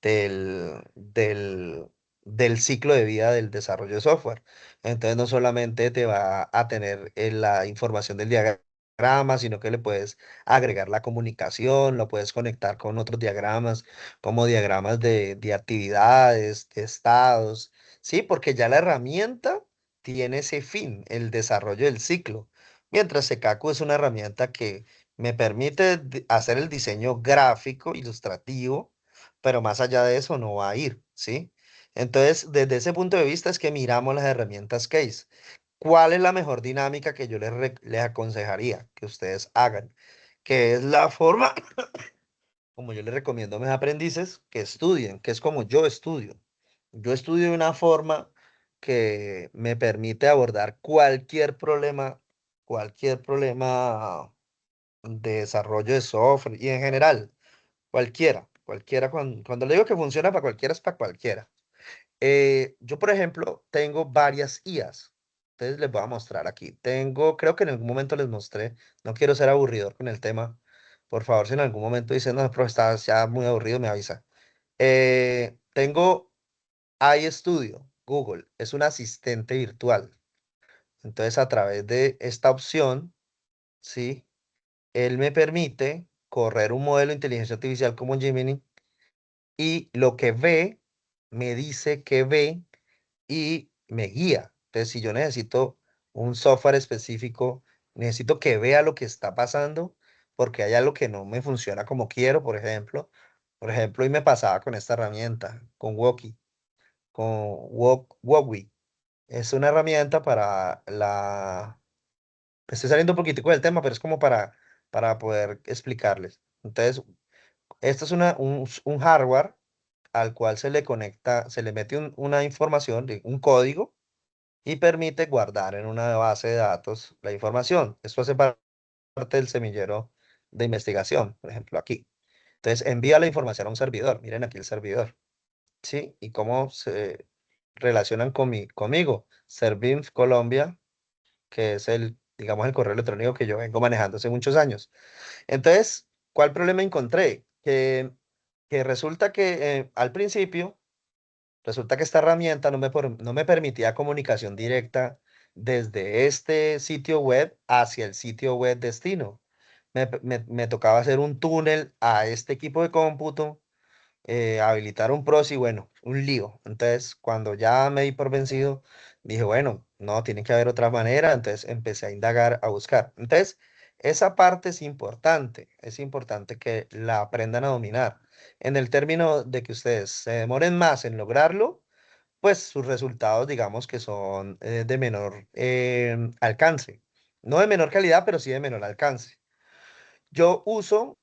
del, del ciclo de vida del desarrollo de software. Entonces no solamente te va a tener la información del diagrama, sino que le puedes agregar la comunicación, lo puedes conectar con otros diagramas, como diagramas de actividades, de estados, ¿sí? Porque ya la herramienta tiene ese fin, el desarrollo del ciclo. Mientras Sekaku es una herramienta que me permite hacer el diseño gráfico, ilustrativo, pero más allá de eso no va a ir, ¿sí? Entonces, desde ese punto de vista es que miramos las herramientas Case. ¿Cuál es la mejor dinámica que yo les aconsejaría que ustedes hagan? Que es la forma, como yo les recomiendo a mis aprendices, que estudien, que es como yo estudio. Yo estudio de una forma que me permite abordar cualquier problema de desarrollo de software y en general, cualquiera, cuando le digo que funciona para cualquiera, es para cualquiera. Yo, por ejemplo, tengo varias IAs. Entonces les voy a mostrar aquí. Creo que en algún momento les mostré, no quiero ser aburridor con el tema. Por favor, si en algún momento dicen, no, pero estás ya muy aburrido, me avisa. Tengo iStudio, Google, es un asistente virtual. Entonces, a través de esta opción, ¿sí? Él me permite correr un modelo de inteligencia artificial como Gemini y lo que ve, me dice que ve y me guía. Entonces, si yo necesito un software específico, necesito que vea lo que está pasando porque hay algo que no me funciona como quiero, por ejemplo. Por ejemplo, y me pasaba con esta herramienta, con Woki, con Wowi. Es una herramienta para la... Estoy saliendo un poquitico del tema, pero es como para poder explicarles. Entonces, esto es un hardware al cual se le conecta, se le mete una información, un código, y permite guardar en una base de datos la información. Esto hace parte del semillero de investigación, por ejemplo, aquí. Entonces, envía la información a un servidor. Miren aquí el servidor, ¿sí? Y cómo se relacionan conmigo. Servinf Colombia, que es digamos, el correo electrónico que yo vengo manejando hace muchos años. Entonces, ¿cuál problema encontré? Que resulta que al principio, resulta que esta herramienta no me permitía comunicación directa desde este sitio web hacia el sitio web destino. Me tocaba hacer un túnel a este equipo de cómputo, habilitar un proxy, bueno, un lío. Entonces, cuando ya me di por vencido, dije, bueno, no, tiene que haber otra manera. Entonces empecé a indagar, a buscar. Entonces, esa parte es importante que la aprendan a dominar. En el término de que ustedes se demoren más en lograrlo, pues sus resultados, digamos que son de menor alcance. No de menor calidad, pero sí de menor alcance. Yo uso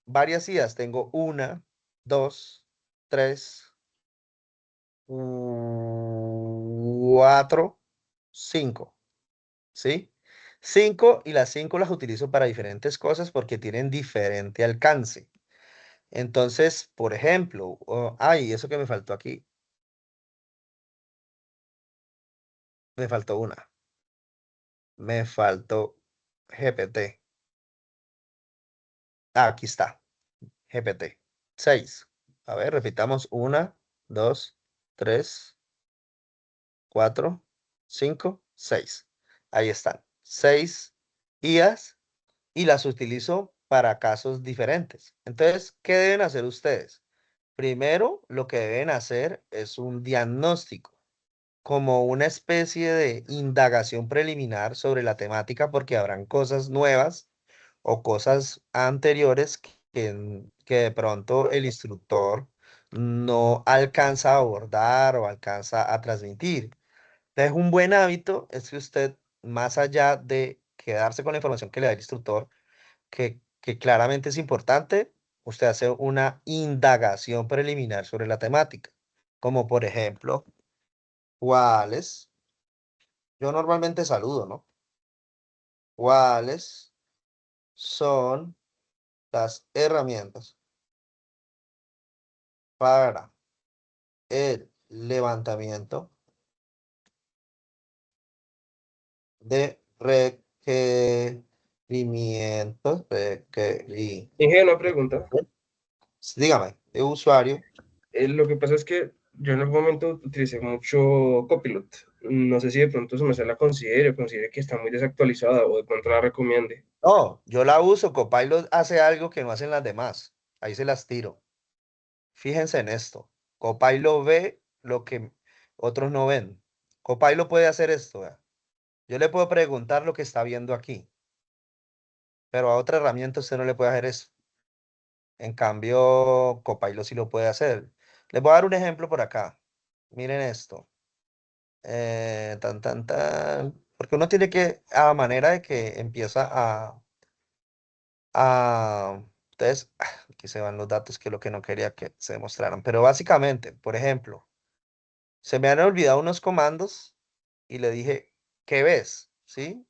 varias IAs. Tengo una, dos, tres, cuatro, cinco, ¿sí? Cinco, y las cinco las utilizo para diferentes cosas porque tienen diferente alcance. Entonces, por ejemplo, ay, eso que me faltó aquí, me faltó una, me faltó GPT. Ah, aquí está, GPT. 6. A ver, repitamos. Una, dos, tres, 4, 5, 6. Ahí están. 6 IAs y las utilizo para casos diferentes. Entonces, ¿qué deben hacer ustedes? Primero, lo que deben hacer es un diagnóstico, como una especie de indagación preliminar sobre la temática, porque habrán cosas nuevas o cosas anteriores que de pronto el instructor no alcanza a abordar o alcanza a transmitir. Entonces, un buen hábito es que usted, más allá de quedarse con la información que le da el instructor, que claramente es importante, usted hace una indagación preliminar sobre la temática. Como por ejemplo, ¿cuáles? Yo normalmente saludo, ¿no? ¿Cuáles son las herramientas para el levantamiento de requerimientos? Inge, una pregunta. Dígame, de usuario. Lo que pasa es que yo en algún momento utilicé mucho Copilot. No sé si de pronto se me la considere que está muy desactualizada o de pronto la recomiende. No, yo la uso. Copilot hace algo que no hacen las demás. Ahí se las tiro. Fíjense en esto. Copilot ve lo que otros no ven. Copilot puede hacer esto. Vea. Yo le puedo preguntar lo que está viendo aquí, pero a otra herramienta usted no le puede hacer eso. En cambio, Copilot sí lo puede hacer. Les voy a dar un ejemplo por acá. Miren esto. Tan, tan, tan. Porque uno tiene que, a manera de que empieza a entonces, aquí se van los datos, que es lo que no quería que se demostraran. Pero básicamente, por ejemplo, se me han olvidado unos comandos y le dije, ¿qué ves? ¿Sí?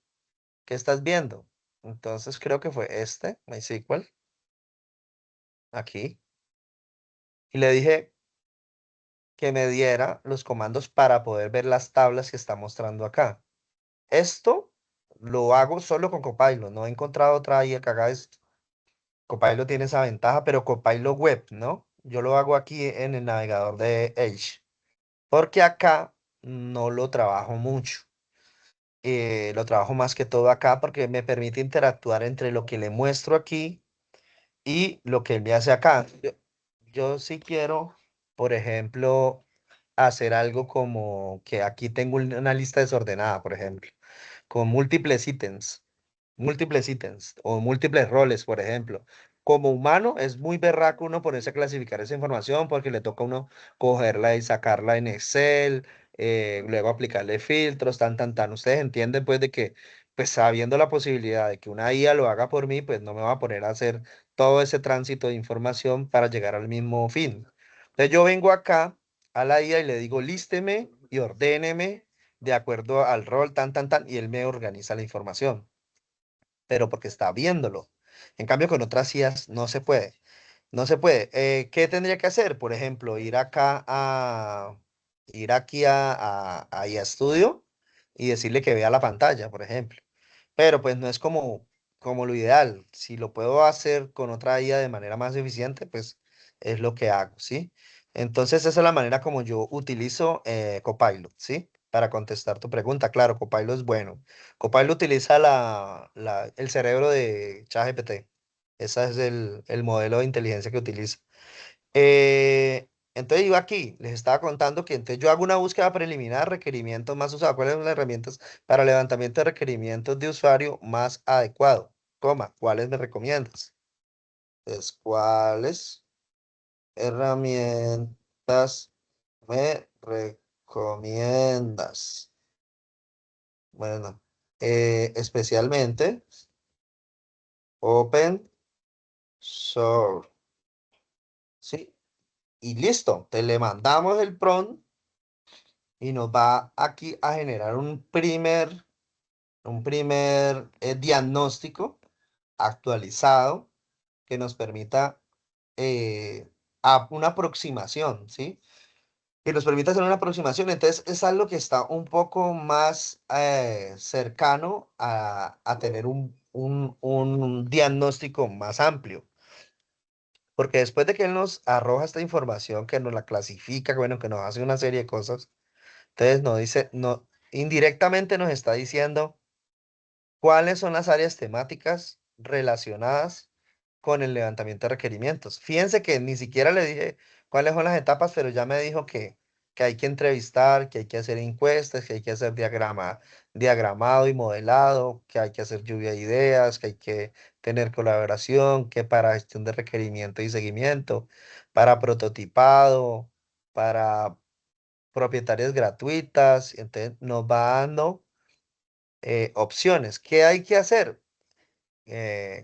¿Qué estás viendo? Entonces creo que fue MySQL, aquí. Y le dije que me diera los comandos para poder ver las tablas que está mostrando acá. Esto lo hago solo con Copilot, no he encontrado otra IA que haga esto. Copilot tiene esa ventaja, pero Copilot Web, ¿no? Yo lo hago aquí en el navegador de Edge, porque acá no lo trabajo mucho. Lo trabajo más que todo acá porque me permite interactuar entre lo que le muestro aquí y lo que él me hace acá. Yo sí quiero, por ejemplo, hacer algo como que aquí tengo una lista desordenada, por ejemplo, con múltiples ítems o múltiples roles, por ejemplo. Como humano es muy berraco uno ponerse a clasificar esa información porque le toca a uno cogerla y sacarla en Excel, luego aplicarle filtros, tan. Ustedes entienden pues de que, pues sabiendo la posibilidad de que una IA lo haga por mí, pues no me va a poner a hacer todo ese tránsito de información para llegar al mismo fin. Entonces yo vengo acá a la IA y le digo, lísteme y ordéneme de acuerdo al rol, y él me organiza la información, pero porque está viéndolo. En cambio, con otras IAs no se puede. No se puede. ¿Qué tendría que hacer? Por ejemplo, ir aquí a IA Studio y decirle que vea la pantalla, por ejemplo. Pero pues no es como lo ideal. Si lo puedo hacer con otra IA de manera más eficiente, pues es lo que hago, ¿sí? Entonces esa es la manera como yo utilizo Copilot, ¿sí? Para contestar tu pregunta, claro, Copilot es bueno. Copilot utiliza el cerebro de ChatGPT. Ese es el modelo de inteligencia que utiliza. Entonces yo aquí les estaba contando que entonces yo hago una búsqueda preliminar, requerimientos más usados. ¿Cuáles son las herramientas para levantamiento de requerimientos de usuario más adecuado? ¿Cuáles me recomiendas? Entonces, ¿cuáles herramientas me recomiendas? Bueno, especialmente Open Source. Sí, y listo. Te le mandamos el prompt y nos va aquí a generar un primer diagnóstico actualizado que nos permita una aproximación, ¿sí? Que nos permita hacer una aproximación. Entonces, es algo que está un poco más cercano a tener un diagnóstico más amplio. Porque después de que él nos arroja esta información, que nos la clasifica, bueno, que nos hace una serie de cosas, entonces nos dice, no, indirectamente nos está diciendo cuáles son las áreas temáticas relacionadas con el levantamiento de requerimientos. Fíjense que ni siquiera le dije cuáles son las etapas, pero ya me dijo que hay que entrevistar, que hay que hacer encuestas, que hay que hacer diagramado y modelado, que hay que hacer lluvia de ideas, que hay que tener colaboración, que para gestión de requerimiento y seguimiento, para prototipado, para propietarias gratuitas. Entonces nos va dando opciones. ¿Qué hay que hacer?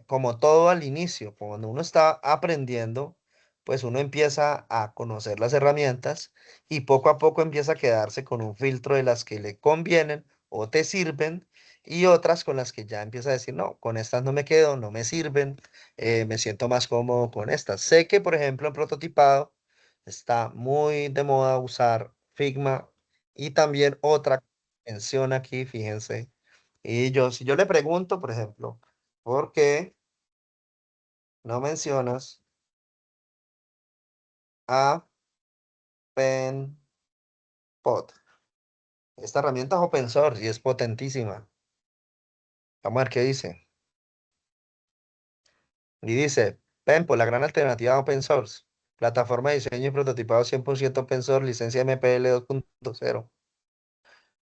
Como todo al inicio, cuando uno está aprendiendo, pues uno empieza a conocer las herramientas y poco a poco empieza a quedarse con un filtro de las que le convienen o te sirven y otras con las que ya empieza a decir, no, con estas no me quedo, no me sirven, me siento más cómodo con estas. Sé que, por ejemplo, en prototipado está muy de moda usar Figma y también otra menciona aquí, fíjense. Si yo le pregunto, por ejemplo, ¿por qué no mencionas a PenPod? Esta herramienta es open source y es potentísima. Vamos a ver qué dice. Y dice, PenPod, la gran alternativa a open source. Plataforma de diseño y prototipado 100% open source, licencia MPL 2.0.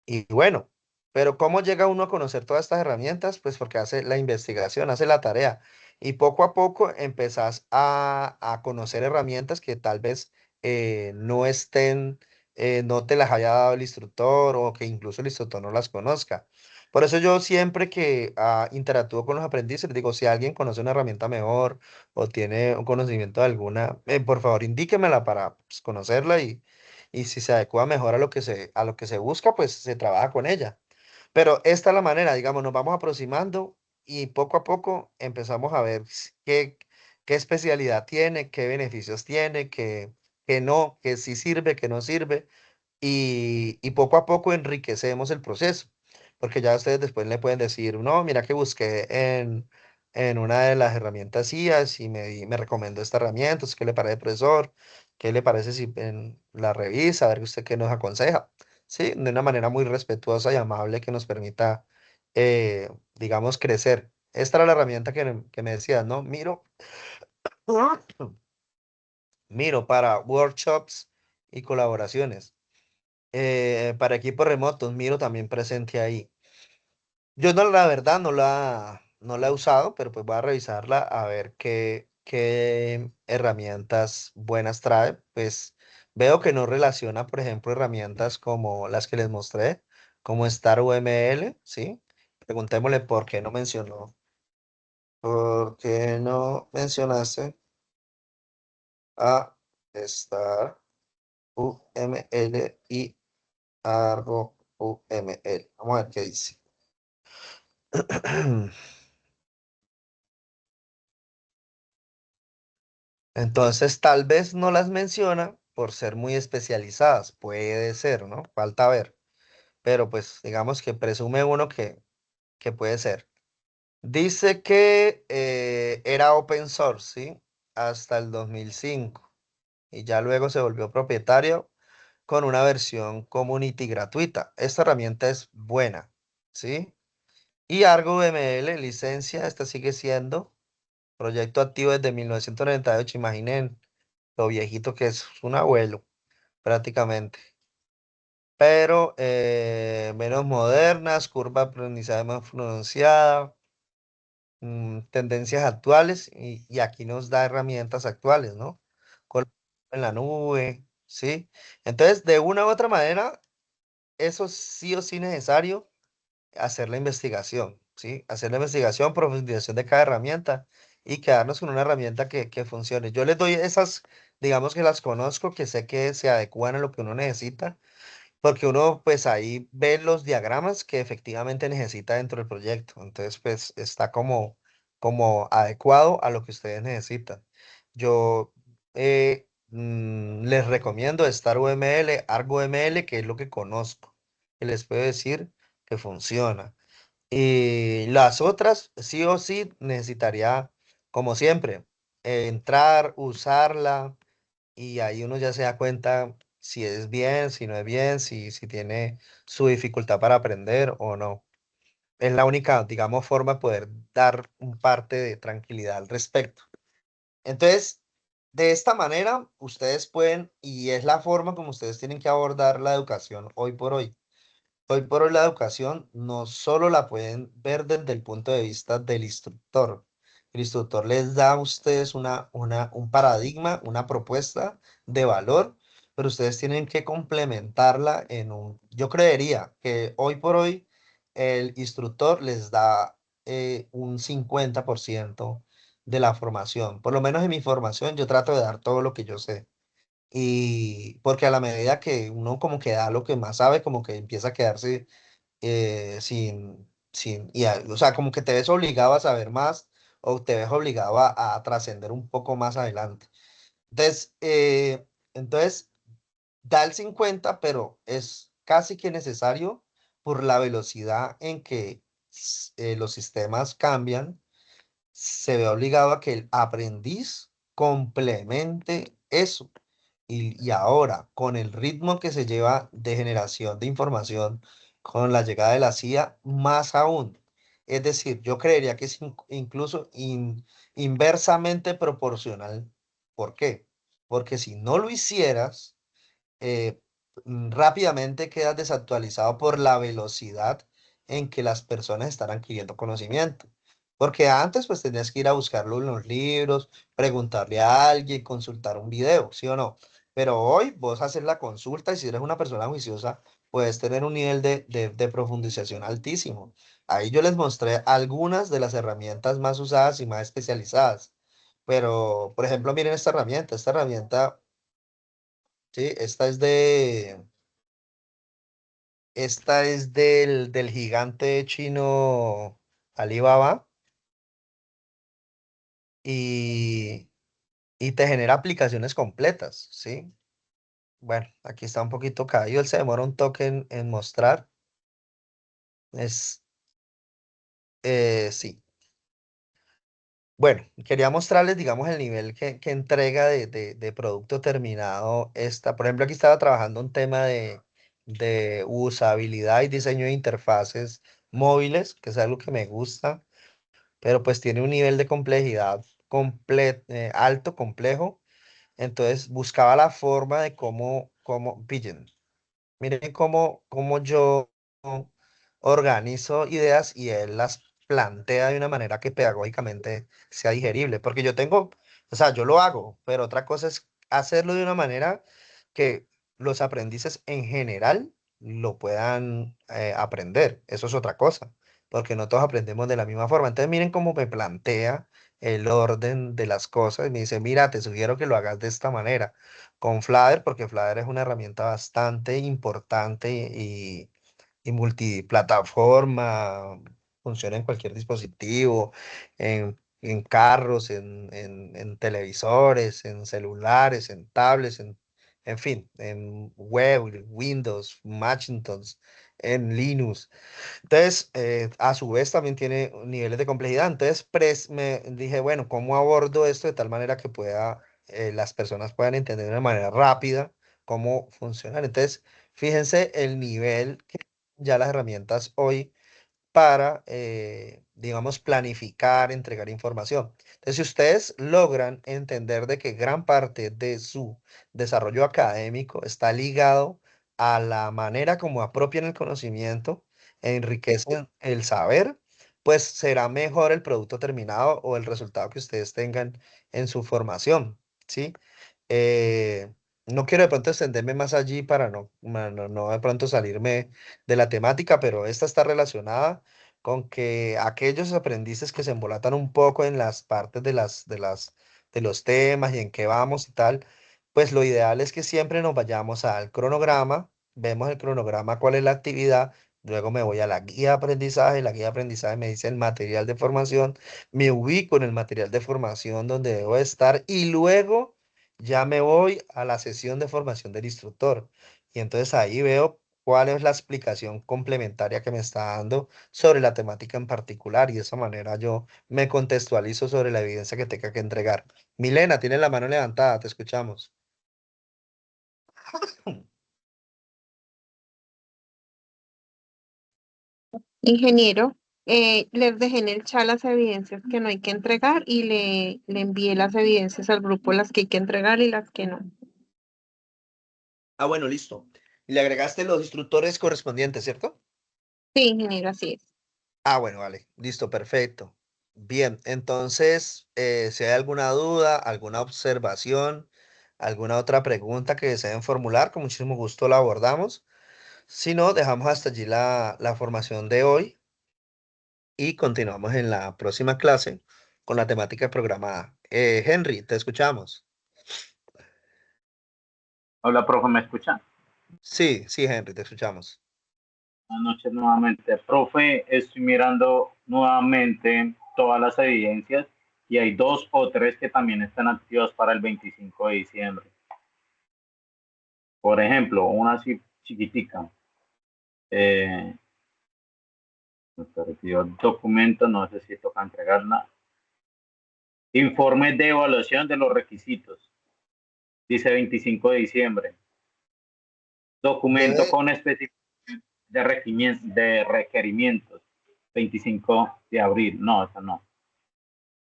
Y bueno, pero ¿cómo llega uno a conocer todas estas herramientas? Pues porque hace la investigación, hace la tarea. Y poco a poco empezás a conocer herramientas que tal vez no estén no te las haya dado el instructor o que incluso el instructor no las conozca. Por eso yo siempre que interactúo con los aprendices, les digo, si alguien conoce una herramienta mejor o tiene un conocimiento de alguna, por favor indíquemela para pues, conocerla y si se adecua mejor a lo que se busca, pues se trabaja con ella. Pero esta es la manera, digamos, nos vamos aproximando y poco a poco empezamos a ver qué especialidad tiene, qué beneficios tiene, qué no, qué sí sirve, qué no sirve y poco a poco enriquecemos el proceso, porque ya ustedes después le pueden decir, no, mira que busqué en una de las herramientas IAS y me recomendó esta herramienta, ¿qué le parece, profesor? ¿Qué le parece si la revisa, a ver usted qué nos aconseja? Sí, de una manera muy respetuosa y amable que nos permita, digamos, crecer. Esta era la herramienta que me decías, ¿no? Miro para workshops y colaboraciones. Para equipos remotos, Miro también presente ahí. Yo no, la verdad, no la he usado, pero pues voy a revisarla a ver qué herramientas buenas trae. Pues veo que no relaciona, por ejemplo, herramientas como las que les mostré, como StarUML, ¿sí? Preguntémosle por qué no mencionó. ¿Por qué no mencionaste a StarUML y ArgoUML? Vamos a ver qué dice. Entonces, tal vez no las menciona por ser muy especializadas. Puede ser, ¿no? Falta ver. Pero pues digamos que presume uno que puede ser. Dice que era open source, ¿sí? Hasta el 2005. Y ya luego se volvió propietario con una versión community gratuita. Esta herramienta es buena, ¿sí? Y Argo ML, licencia, esta sigue siendo proyecto activo desde 1998. Imaginen lo viejito que es un abuelo, prácticamente. Pero menos modernas, curva de aprendizaje más pronunciada, tendencias actuales y aquí nos da herramientas actuales, ¿no? Con en la nube, ¿sí? Entonces, de una u otra manera, eso sí o sí necesario hacer la investigación, ¿sí? Hacer la investigación, profundización de cada herramienta y quedarnos con una herramienta que funcione. Yo les doy esas, digamos que las conozco, que sé que se adecuan a lo que uno necesita, porque uno pues ahí ve los diagramas que efectivamente necesita dentro del proyecto. Entonces pues está como adecuado a lo que ustedes necesitan. Yo les recomiendo StarUML, ArgoML, que es lo que conozco, que les puedo decir que funciona. Y las otras, sí o sí, necesitaría, como siempre, entrar, usarla, y ahí uno ya se da cuenta si es bien, si no es bien, si tiene su dificultad para aprender o no. Es la única, digamos, forma de poder dar un parte de tranquilidad al respecto. Entonces, de esta manera, ustedes pueden, y es la forma como ustedes tienen que abordar la educación hoy por hoy. Hoy por hoy la educación no solo la pueden ver desde el punto de vista del instructor. El instructor les da a ustedes un paradigma, una propuesta de valor, pero ustedes tienen que complementarla yo creería que hoy por hoy el instructor les da un 50% de la formación. Por lo menos en mi formación yo trato de dar todo lo que yo sé. Y porque a la medida que uno como que da lo que más sabe, como que empieza a quedarse o sea, como que te ves obligado a saber más o te ves obligado a trascender un poco más adelante. Entonces, da el 50, pero es casi que necesario por la velocidad en que los sistemas cambian, se ve obligado a que el aprendiz complemente eso. Y ahora, con el ritmo que se lleva de generación de información, con la llegada de la CIA, más aún. Es decir, yo creería que es incluso inversamente proporcional. ¿Por qué? Porque si no lo hicieras, rápidamente quedas desactualizado por la velocidad en que las personas están adquiriendo conocimiento. Porque antes pues tenías que ir a buscarlo en los libros, preguntarle a alguien, consultar un video, ¿sí o no? Pero hoy vos haces la consulta y si eres una persona juiciosa, puedes tener un nivel de profundización altísimo. Ahí yo les mostré algunas de las herramientas más usadas y más especializadas. Pero, por ejemplo, miren esta herramienta, sí, esta es del gigante chino Alibaba y, y te genera aplicaciones completas, ¿sí? Bueno, aquí está un poquito caído, él se demora un toque en mostrar. Sí. Bueno, quería mostrarles, digamos, el nivel que entrega de producto terminado esta. Por ejemplo, aquí estaba trabajando un tema de usabilidad y diseño de interfaces móviles, que es algo que me gusta, pero pues tiene un nivel de complejidad alto, complejo. Entonces buscaba la forma de pillen. Miren cómo yo organizo ideas y él las plantea de una manera que pedagógicamente sea digerible. Porque yo tengo, o sea, yo lo hago, pero otra cosa es hacerlo de una manera que los aprendices en general lo puedan aprender. Eso es otra cosa, porque no todos aprendemos de la misma forma. Entonces miren cómo me plantea el orden de las cosas. Me dice, mira, te sugiero que lo hagas de esta manera con Flutter, porque Flutter es una herramienta bastante importante y multiplataforma, funciona en cualquier dispositivo, en carros, en televisores, en celulares, en tablets, en fin, en web, Windows, Macintosh, en Linux. Entonces, a su vez también tiene niveles de complejidad. Entonces, me dije, bueno, ¿cómo abordo esto de tal manera que las personas puedan entender de una manera rápida cómo funcionan? Entonces, fíjense el nivel que ya las herramientas hoy para, digamos, planificar, entregar información. Entonces, si ustedes logran entender de que gran parte de su desarrollo académico está ligado a la manera como apropian el conocimiento, e enriquecen el saber, pues será mejor el producto terminado o el resultado que ustedes tengan en su formación, ¿sí? Eh, no quiero de pronto extenderme más allí para no de pronto salirme de la temática, pero esta está relacionada con que aquellos aprendices que se embolatan un poco en las partes de los temas y en qué vamos y tal, pues lo ideal es que siempre nos vayamos al cronograma, vemos el cronograma, cuál es la actividad, luego me voy a la guía de aprendizaje me dice el material de formación, me ubico en el material de formación donde debo estar y luego ya me voy a la sesión de formación del instructor. Y entonces ahí veo cuál es la explicación complementaria que me está dando sobre la temática en particular y de esa manera yo me contextualizo sobre la evidencia que tenga que entregar. Milena, tienes la mano levantada, te escuchamos. Ingeniero, les dejé en el chat las evidencias que no hay que entregar y le envié las evidencias al grupo, las que hay que entregar y las que no. Ah, bueno, listo. Y le agregaste los instructores correspondientes, ¿cierto? Sí, ingeniero, así es. Ah, bueno, vale, listo, perfecto. Bien, entonces, si hay alguna duda, alguna observación, alguna otra pregunta que deseen formular, con muchísimo gusto la abordamos. Si no, dejamos hasta allí la formación de hoy y continuamos en la próxima clase con la temática programada. Henry, te escuchamos. Hola, profe, ¿me escucha? Sí, sí, Henry, te escuchamos. Buenas noches nuevamente. Profe, estoy mirando nuevamente todas las evidencias y hay 2 o 3 que también están activas para el 25 de diciembre. Por ejemplo, una así chiquitica. Me perdió el documento, no sé si toca entregarla. Informe de evaluación de los requisitos. Dice 25 de diciembre. Documento con especificación de requerimientos. 25 de abril. No, esa no.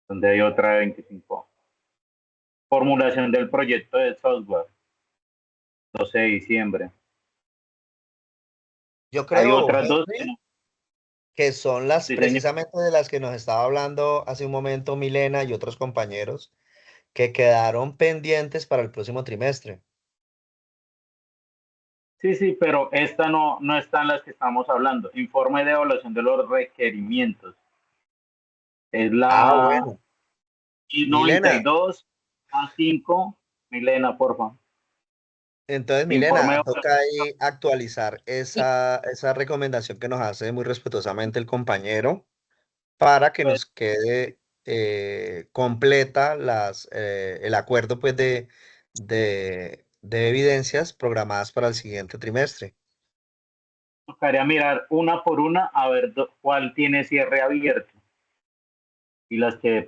Donde hay otra de 25. Formulación del proyecto de software. 12 de diciembre. Yo Hay creo, otras dos que Henry, no. que son las Sí, señor. precisamente de las que nos estaba hablando hace un momento Milena y otros compañeros que quedaron pendientes para el próximo trimestre. Sí, pero esta no está en las que estamos hablando. Informe de evaluación de los requerimientos. Es Ah, la bueno. Milena, I92A5. Milena, por favor. entonces, Informe de Milena, toca evaluación. ahí actualizar esa recomendación que nos hace muy respetuosamente el compañero para que nos quede completa el acuerdo pues de evidencias programadas para el siguiente trimestre. Tocaría mirar una por una a ver cuál tiene cierre abierto. Y las que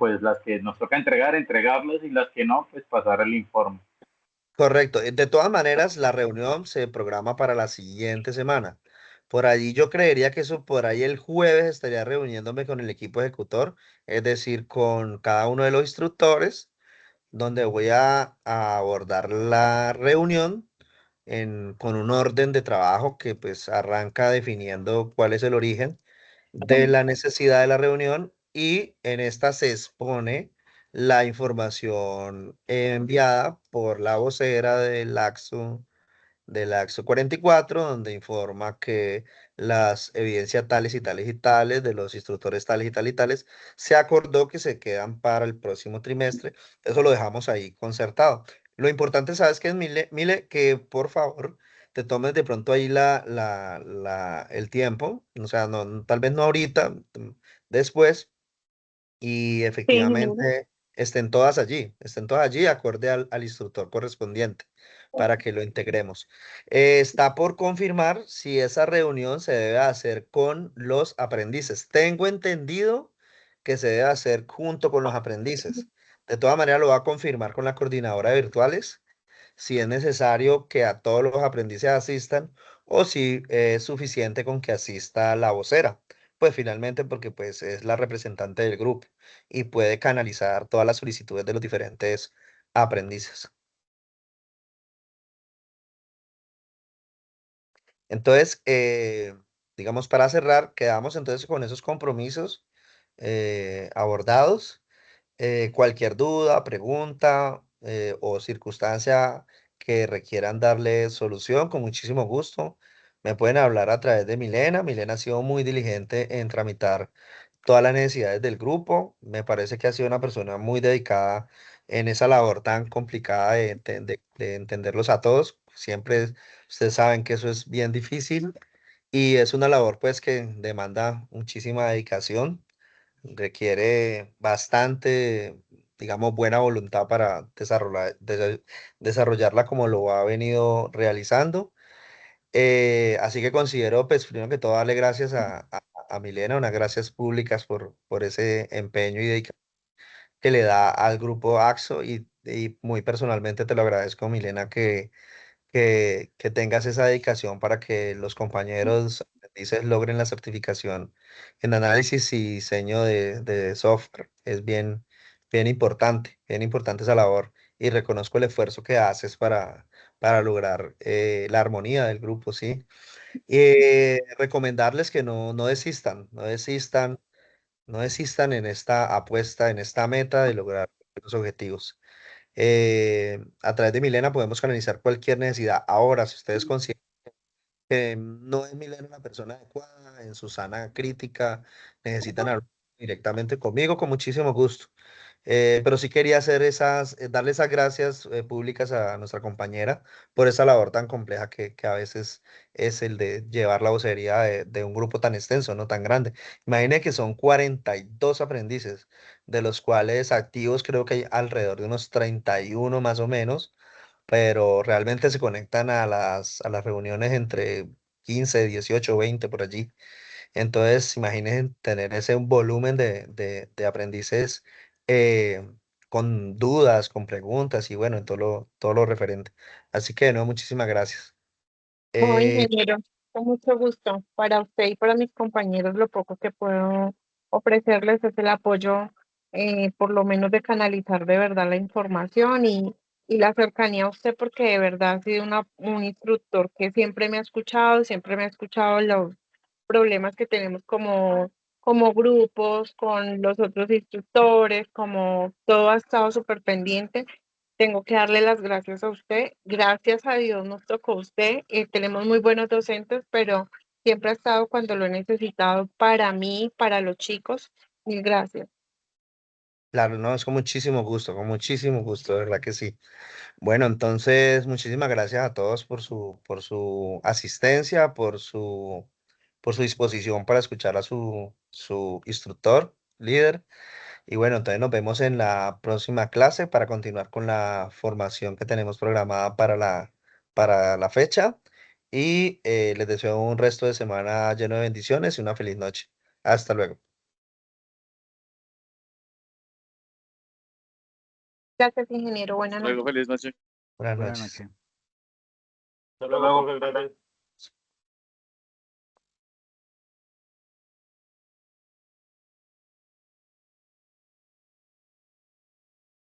nos toca entregarlas y las que no, pues pasar el informe. Correcto. De todas maneras, la reunión se programa para la siguiente semana. Por allí yo creería que eso por ahí el jueves estaría reuniéndome con el equipo ejecutor, es decir, con cada uno de los instructores, donde voy a abordar la reunión con un orden de trabajo que pues arranca definiendo cuál es el origen de la necesidad de la reunión y en esta se expone la información enviada por la vocera del Laxo 44, donde informa que las evidencias tales y tales y tales de los instructores tales y tales y tales se acordó que se quedan para el próximo trimestre. Eso lo dejamos ahí concertado. Lo importante, ¿sabes qué es, Mile? Que por favor te tomes de pronto ahí el tiempo, o sea, tal vez no ahorita, después, y Sí, ingeniero. efectivamente estén todas allí acorde al instructor correspondiente para que lo integremos. Está por confirmar si esa reunión se debe hacer con los aprendices. Tengo entendido que se debe hacer junto con los aprendices. De todas maneras, lo va a confirmar con la coordinadora de virtuales si es necesario que a todos los aprendices asistan o si es suficiente con que asista la vocera. Pues finalmente porque pues es la representante del grupo y puede canalizar todas las solicitudes de los diferentes aprendices. Entonces, digamos, para cerrar, quedamos entonces con esos compromisos abordados. Cualquier duda, pregunta o circunstancia que requieran darle solución, con muchísimo gusto, me pueden hablar a través de Milena. Milena ha sido muy diligente en tramitar todas las necesidades del grupo. Me parece que ha sido una persona muy dedicada en esa labor tan complicada de entenderlos a todos. Siempre ustedes saben que eso es bien difícil y es una labor pues que demanda muchísima dedicación, requiere bastante, digamos, buena voluntad para desarrollarla como lo ha venido realizando. Así que considero, pues, primero que todo, darle gracias a Milena, unas gracias públicas por ese empeño y dedicación que le da al grupo AXO y muy personalmente te lo agradezco, Milena, que tengas esa dedicación para que los compañeros aprendices logren la certificación en análisis y diseño de software. Es bien importante esa labor y reconozco el esfuerzo que haces para lograr la armonía del grupo, ¿sí? Recomendarles que no desistan, no desistan en esta apuesta, en esta meta de lograr los objetivos. A través de Milena podemos canalizar cualquier necesidad. Ahora, si ustedes consideran que no es Milena la persona adecuada en su sana crítica, necesitan hablar directamente conmigo, con muchísimo gusto. Pero sí quería hacer darle esas gracias públicas a nuestra compañera por esa labor tan compleja que a veces es el de llevar la vocería de un grupo tan extenso, no tan grande. Imagine que son 42 aprendices, de los cuales activos creo que hay alrededor de unos 31 más o menos, pero realmente se conectan a las reuniones entre 15, 18, 20 por allí. Entonces, imagínense tener ese volumen de aprendices eh, con dudas, con preguntas y bueno, en todo lo referente. Así que, no, muchísimas gracias. No, Eh, ingeniero, con mucho gusto. Para usted y para mis compañeros, lo poco que puedo ofrecerles es el apoyo, por lo menos de canalizar de verdad la información y la cercanía a usted, porque de verdad ha sido un instructor que siempre me ha escuchado los problemas que tenemos como grupos, con los otros instructores, como todo ha estado súper pendiente tengo que darle las gracias a usted. Gracias a Dios nos tocó usted. Tenemos muy buenos docentes, pero siempre ha estado cuando lo he necesitado para mí, para los chicos. Mil gracias. Claro, no, es con muchísimo gusto, de verdad que sí. Bueno, entonces, muchísimas gracias a todos por su asistencia, por su disposición para escuchar a su instructor, líder. Y bueno, entonces nos vemos en la próxima clase para continuar con la formación que tenemos programada para la fecha. Y les deseo un resto de semana lleno de bendiciones y una feliz noche. Hasta luego. Gracias, ingeniero. Buenas noches. Luego, feliz noche. Buenas Buenas noches. noches. Hasta luego, profe, gracias.